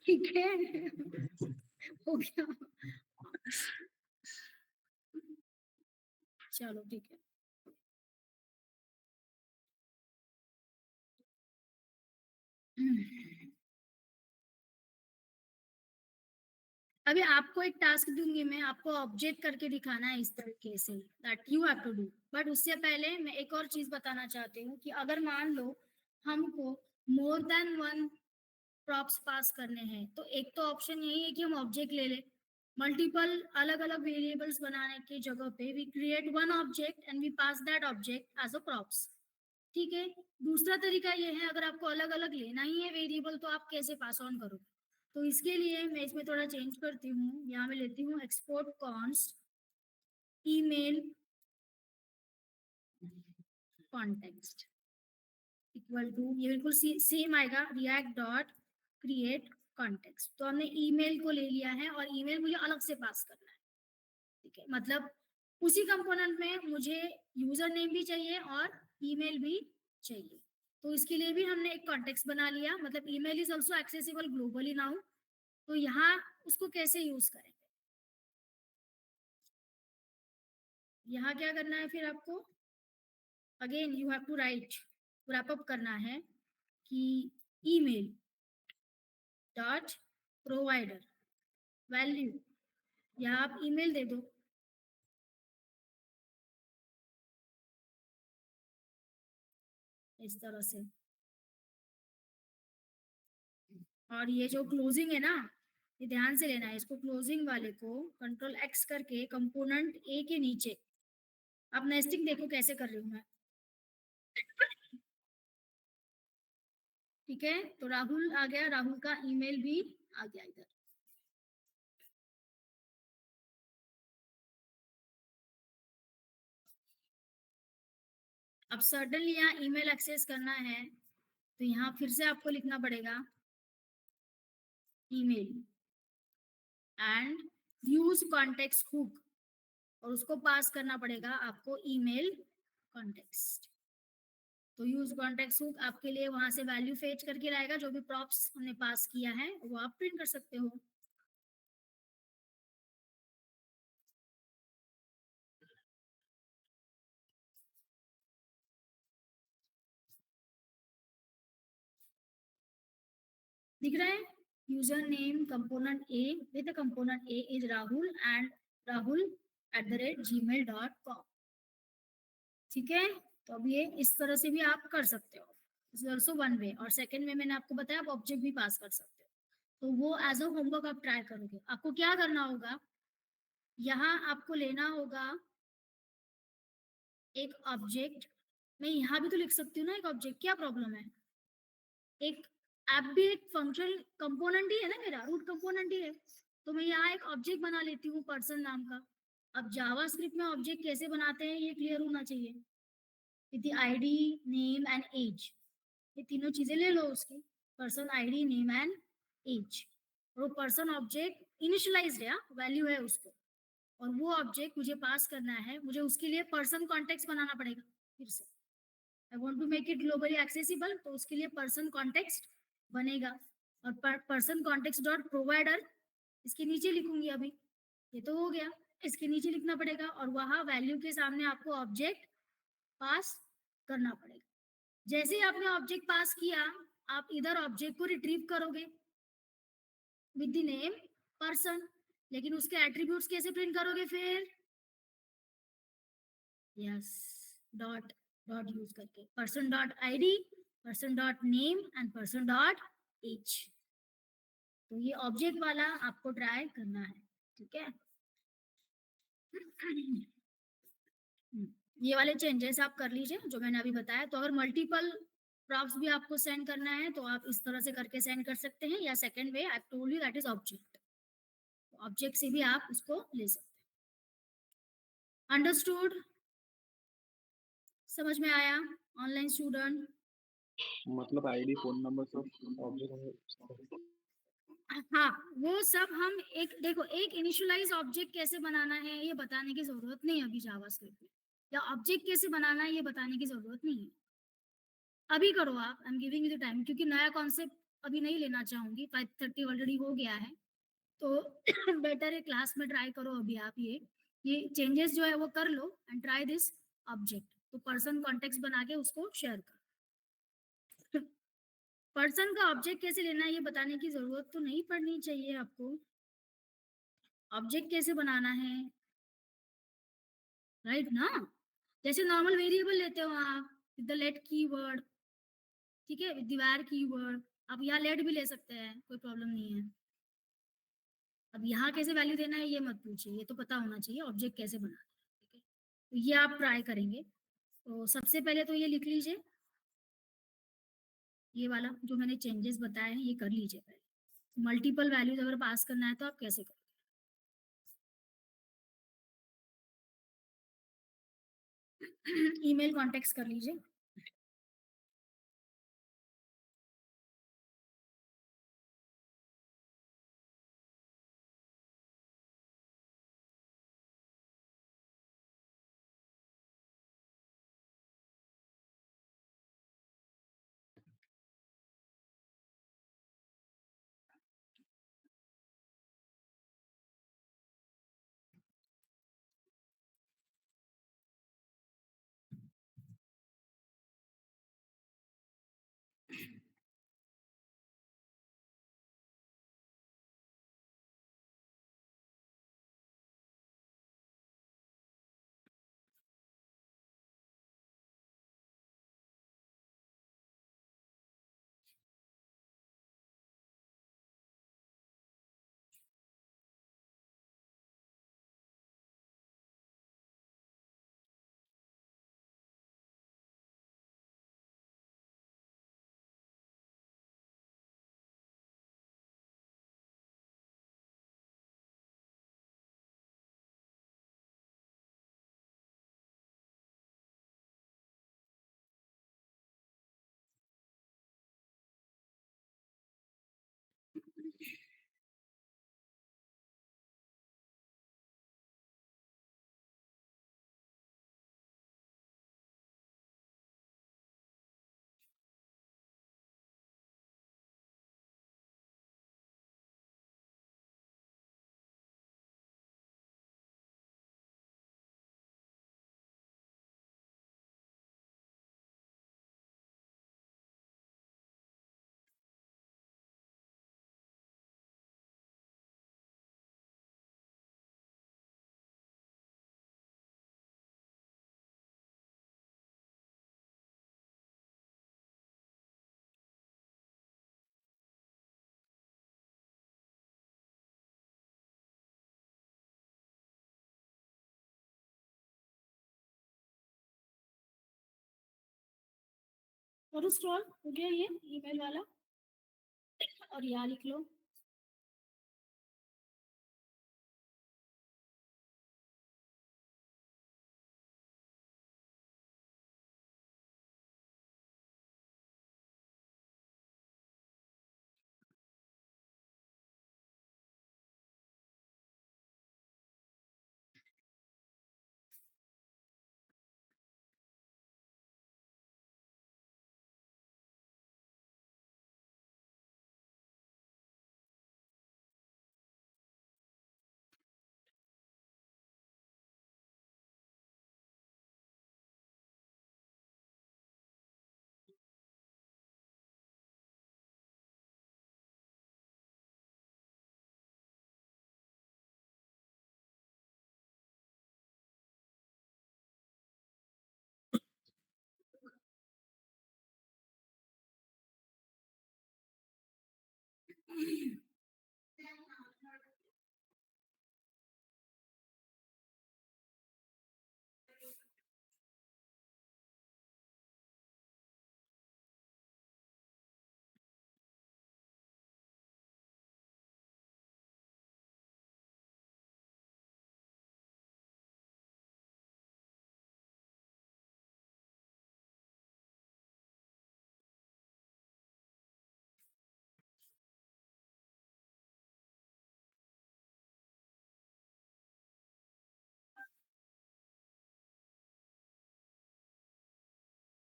ठीक है, हो गया। चलो ठीक है। अभी आपको एक टास्क दूंगी मैं, आपको ऑब्जेक्ट करके दिखाना है इस तरीके से, that you have to do. But उससे पहले मैं एक और चीज बताना चाहती हूँ कि अगर मान लो हमको more than one props pass करने हैं, तो एक तो ऑप्शन यही है कि हम ऑब्जेक्ट ले लें। मल्टीपल अलग अलग वेरिएबल्स बनाने की जगह पे we create one object and we pass that object as a props. ठीक है। दूसरा तरीका ये है, अगर आपको अलग अलग लेना ही है वेरिएबल, तो आप कैसे पास ऑन करोगे? तो इसके लिए मैं इसमें थोड़ा चेंज करती हूँ, यहाँ मैं लेती हूँ export const email context equal to, ये बिल्कुल सेम आएगा, रिएक्ट डॉट क्रिएट कॉन्टेक्स्ट। तो हमने ईमेल को ले लिया है और ईमेल मुझे अलग से पास करना है। ठीक है, मतलब उसी कंपोनेंट में मुझे यूजर नेम भी चाहिए और ईमेल भी चाहिए। तो इसके लिए भी हमने एक कॉन्टेक्स्ट बना लिया, मतलब email is also accessible globally now. तो यहाँ उसको कैसे यूज करेंगे? यहाँ क्या करना है फिर आपको? Again you have to write, wrap up करना है कि ईमेल डॉट प्रोवाइडर वैल्यू, या आप ईमेल दे दो इस तरह से। और ये जो क्लोजिंग है ना, ये ध्यान से लेना है, इसको क्लोजिंग वाले को कंट्रोल एक्स करके कंपोनेंट ए के नीचे, अब नेस्टिंग देखो कैसे कर रही हूँ मैं। ठीक है, तो राहुल आ गया, राहुल का ईमेल भी आ गया इधर। अब सर्टनली यहाँ ईमेल एक्सेस करना है तो यहाँ फिर से आपको लिखना पड़ेगा email and use context hook, और उसको पास करना पड़ेगा आपको ईमेल कॉन्टेक्स्ट। तो यूज कॉन्टेक्स्ट हुक आपके लिए वहां से वैल्यू फेच करके लाएगा, जो भी प्रॉप्स हमने पास किया है वो आप प्रिंट कर सकते हो। दिख रहा है? User name component A with component A is Rahul and rahul@gmail.com। ठीक है, तो अब ये इस तरह से भी आप कर सकते हो, इज ऑल्सो वन वे। और सेकंड वे मैंने आपको बताया आप ऑब्जेक्ट भी पास कर सकते हो, तो वो एज अ होमवर्क आप ट्राई करोगे। आपको क्या करना होगा, यहाँ आपको लेना होगा एक ऑब्जेक्ट, मैं यहाँ भी तो लिख सकती हूँ ना एक ऑब्जेक्ट, क्या प्रॉब्लम है? एक ऐप भी एक फंक्शनल कंपोनेंट ही है ना, मेरा रूट कंपोनेंट ही है, तो मैं यहाँ एक ऑब्जेक्ट बना लेती हूँ पर्सन नाम का। अब जावास्क्रिप्ट में ऑब्जेक्ट कैसे बनाते हैं ये क्लियर होना चाहिए, with the ID name and age, ये तीनों चीजें ले लो उसकी, person ID name and age, और वो पर्सन ऑब्जेक्ट इनिशियलाइज्ड है, वैल्यू है उसको, और वो ऑब्जेक्ट मुझे पास करना है, मुझे उसके लिए पर्सन कॉन्टेक्स्ट बनाना पड़ेगा फिर से। I want to make it globally accessible, तो उसके लिए पर्सन कॉन्टेक्स्ट बनेगा, और पर्सन कॉन्टेक्स्ट डॉट प्रोवाइडर इसके नीचे लिखूंगी अभी, ये तो हो गया, इसके नीचे लिखना पड़ेगा, और वहां वैल्यू के सामने आपको ऑब्जेक्ट पास करना पड़ेगा। जैसे ही आपने ऑब्जेक्ट पास किया, आप इधर ऑब्जेक्ट को रिट्रीव करोगे विद द नेम पर्सन, लेकिन उसके एट्रीब्यूट्स कैसे प्रिंट करोगे फिर? यस, डॉट डॉट यूज करके, person dot ID, person dot name and person dot age. तो ये ऑब्जेक्ट वाला आपको ट्राई करना है, ठीक है? ये वाले चेंजेस आप कर लीजिए जो मैंने अभी बताया। तो अगर मल्टीपल प्रॉप्स भी आपको सेंड करना है तो आप इस तरह से करके सेंड कर सकते हैं, या second way I told you that is object, object से भी आप उसको ले सकते हैं। अंडरस्टूड? समझ में आया ऑनलाइन स्टूडेंट? मतलब आईडी फोन नंबर सब ऑब्जेक्ट। हाँ, वो सब हम एक देखो, एक इनिशियलाइज ऑब्जेक्ट कैसे बनाना है ये बताने की जरूरत नहीं है अभी जावास्क्रिप्ट में, या ऑब्जेक्ट कैसे बनाना है ये बताने की जरूरत नहीं है, अभी करो आप, I am giving you the time, क्योंकि नया कॉन्सेप्ट अभी नहीं लेना चाहूंगी, 5:30 ऑलरेडी हो गया है, तो बेटर है क्लास में ट्राई करो अभी आप ये चेंजेस जो है वो कर लो एंड ट्राई दिस ऑब्जेक्ट। तो पर्सन कॉन्टेक्स्ट बना के उसको शेयर कर। पर्सन का ऑब्जेक्ट कैसे लेना है ये बताने की जरूरत तो नहीं पड़नी चाहिए आपको, ऑब्जेक्ट कैसे बनाना है, राइट ना? जैसे नॉर्मल वेरिएबल लेते हो आप विद द लेट कीवर्ड, ठीक है, विद द var कीवर्ड, आप यहाँ लेट भी ले सकते हैं, कोई प्रॉब्लम नहीं है। अब यहाँ कैसे वैल्यू देना है ये मत पूछिए, ये तो पता होना चाहिए ऑब्जेक्ट कैसे बनाना है, ठीक है? तो ये आप ट्राई करेंगे। तो सबसे पहले तो ये लिख लीजिए, ये वाला जो मैंने चेंजेस बताए हैं ये कर लीजिए पहले। मल्टीपल वैल्यूज अगर पास करना है तो आप कैसे करोगे? ईमेल कॉन्टेक्ट कर लीजिए। करो स्क्रॉल, हो गया ये ईमेल वाला, और यहाँ लिख लो।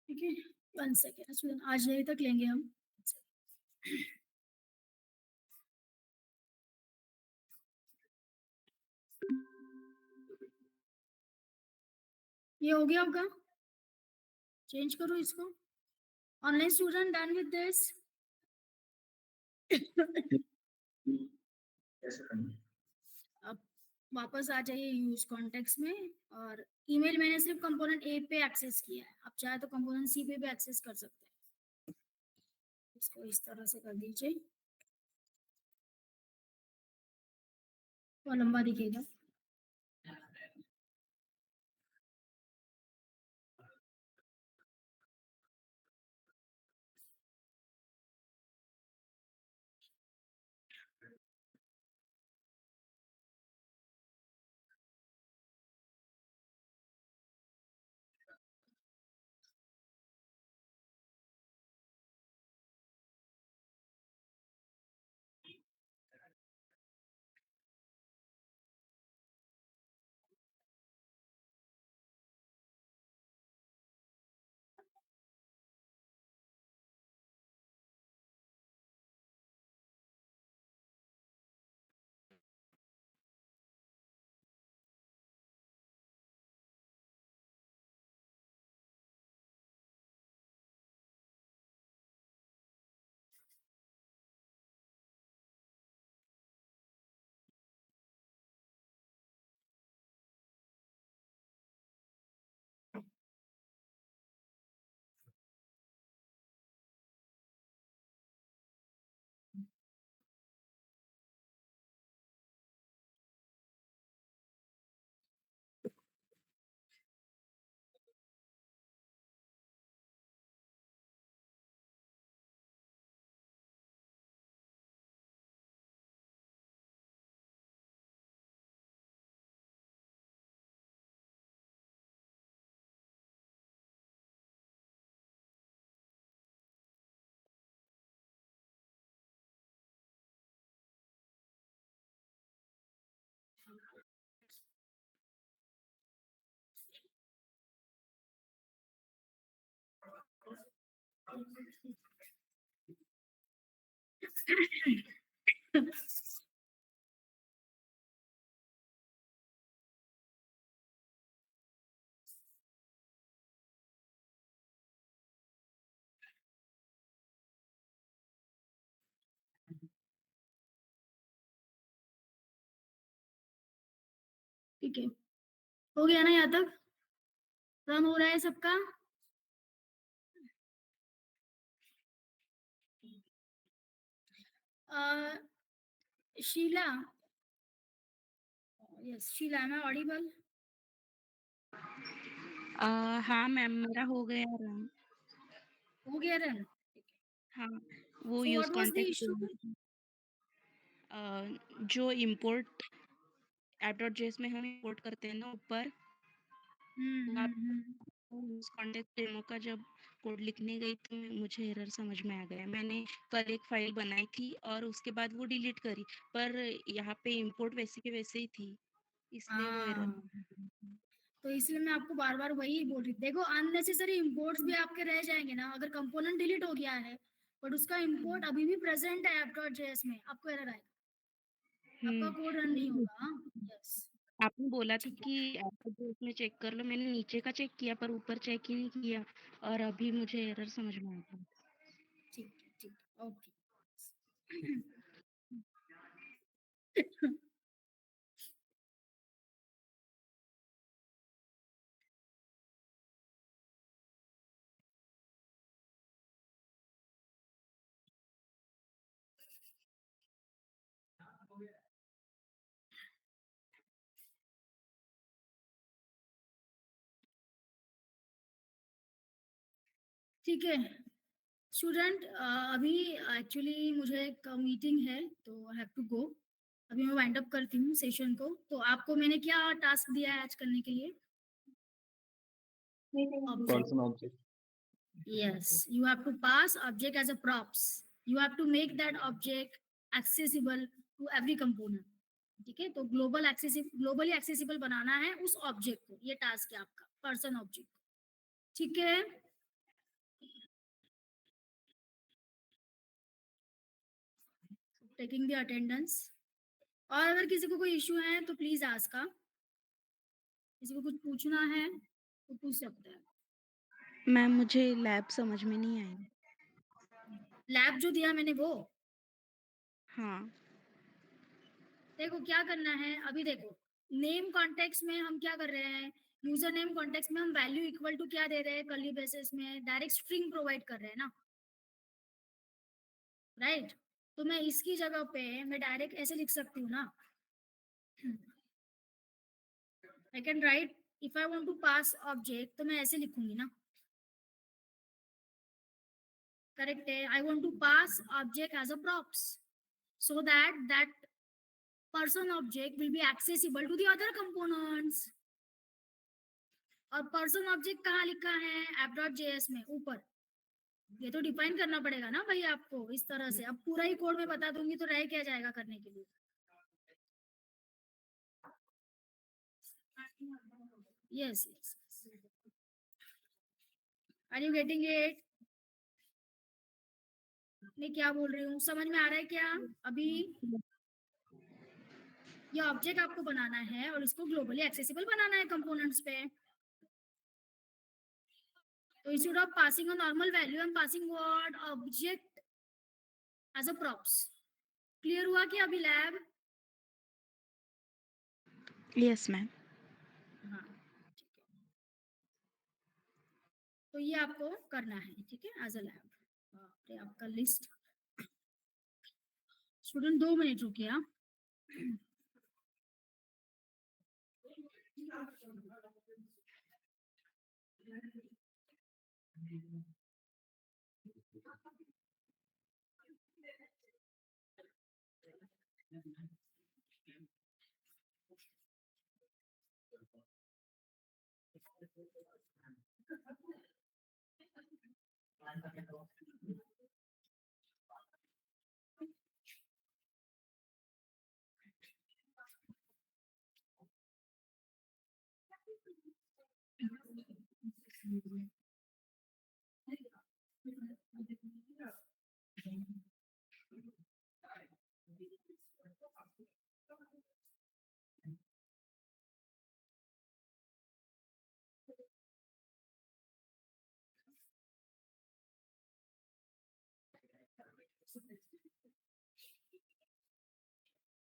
ठीक है, 1 सेकेंड, आज नहीं तक लेंगे हम। ये हो गया होगा, चेंज करो इसको। Online student done with this. कैसे करना? अब वापस आ जाइए यूज कॉन्टेक्स्ट में, और ईमेल मैंने सिर्फ कंपोनेंट ए पे एक्सेस किया है, आप चाहे तो कंपोनेंट सी पे भी एक्सेस कर सकते हैं। इसको इस तरह से कर दीजिए, तो लंबा दिखेगा। ठीक है, हो गया ना यहाँ तक? रन हो रहा है सबका? Sheela, yes Sheela, am I audible? हाँ मैम, मेरा हो गया रन। हो गया रन? हाँ, वो So use what was the context issue? जो इम्पोर्ट app.js में हम इम्पोर्ट करते हैं ना ऊपर, आप हम्म। यूज़ कॉन्टेक्स्ट डेमो का जब कोड लिखने गई तो मुझे एरर समझ में आ गया। मैंने कल एक फाइल बनाई थी और उसके बाद वो डिलीट करी, पर यहाँ पे इम्पोर्ट वैसे के वैसे ही थी, इसलिए वो एरर। तो इसलिए मैं आपको बार बार वही बोल रही थी। देखो अननेसेसरी इंपोर्ट्स भी आपके रह जाएंगे ना, अगर कंपोनेंट डिलीट हो गया है बट उसका इंपोर्ट अभी भी प्रेजेंट है app.js में, आपको एरर आएगा, आपका कोड रन नहीं होगा। यस, आपने बोला था ठीक है, कि app.js में चेक कर लो, मैंने नीचे का चेक किया पर ऊपर चेक ही नहीं किया और अभी मुझे एरर समझ में आया। ठीक है, ओके। ठीक है स्टूडेंट, अभी एक्चुअली मुझे एक मीटिंग है तो आई हैव टू गो। अभी मैं वाइंड अप करती हूँ सेशन को। तो आपको मैंने क्या टास्क दिया है आज करने के लिए? Object. person object. Yes, you have to pass object as a props. You have to make that object accessible to every component. ठीक है, तो ग्लोबली एक्सेसिबल बनाना है उस ऑब्जेक्ट को, ये टास्क है आपका पर्सन ऑब्जेक्ट। ठीक है, टेकिंग द अटेंडेंस। और अगर किसी को कोई इश्यू है तो प्लीज आस्क। किसी को कुछ पूछना है तो पूछ सकते हैं। मैम मुझे लैब समझ में नहीं आई। लैब जो दिया मैंने वो, हाँ, देखो क्या करना है अभी। देखो नेम कॉन्टेक्स्ट में हम क्या कर रहे हैं, यूजर नेम कॉन्टेक्स्ट में हम वैल्यू इक्वल टू क्या दे रहे हैं, कर्ली ब्रेसेस में डायरेक्ट स्ट्रिंग प्रोवाइड कर रहे हैं ना, राइट? तो मैं इसकी जगह पे मैं डायरेक्ट ऐसे लिख सकती हूँ ना, I can write if I want to pass object, तो मैं ऐसे लिखूंगी ना, करेक्ट है? I want to pass object as a props so that person object will be accessible to the other components। और पर्सन ऑब्जेक्ट कहाँ लिखा है? app.js में ऊपर। ये तो डिफाइन करना पड़ेगा ना भाई आपको इस तरह से। अब पूरा ही कोड में बता दूंगी तो रह क्या जाएगा करने के लिए। Yes yes, are you getting it? मैं क्या बोल रही हूँ समझ में आ रहा है क्या? अभी ये ऑब्जेक्ट आपको बनाना है और इसको ग्लोबली एक्सेसिबल बनाना है कंपोनेंट्स पे। तो instead of passing a normal value I am passing what, object as a props. Clear हुआ कि अभी लैब? Yes ma'am. हाँ ठीक है, तो ये आपको करना है, ठीक है, एज अ लैब। आपका लिस्ट। स्टूडेंट 2 मिनट रुकिए। हाँ,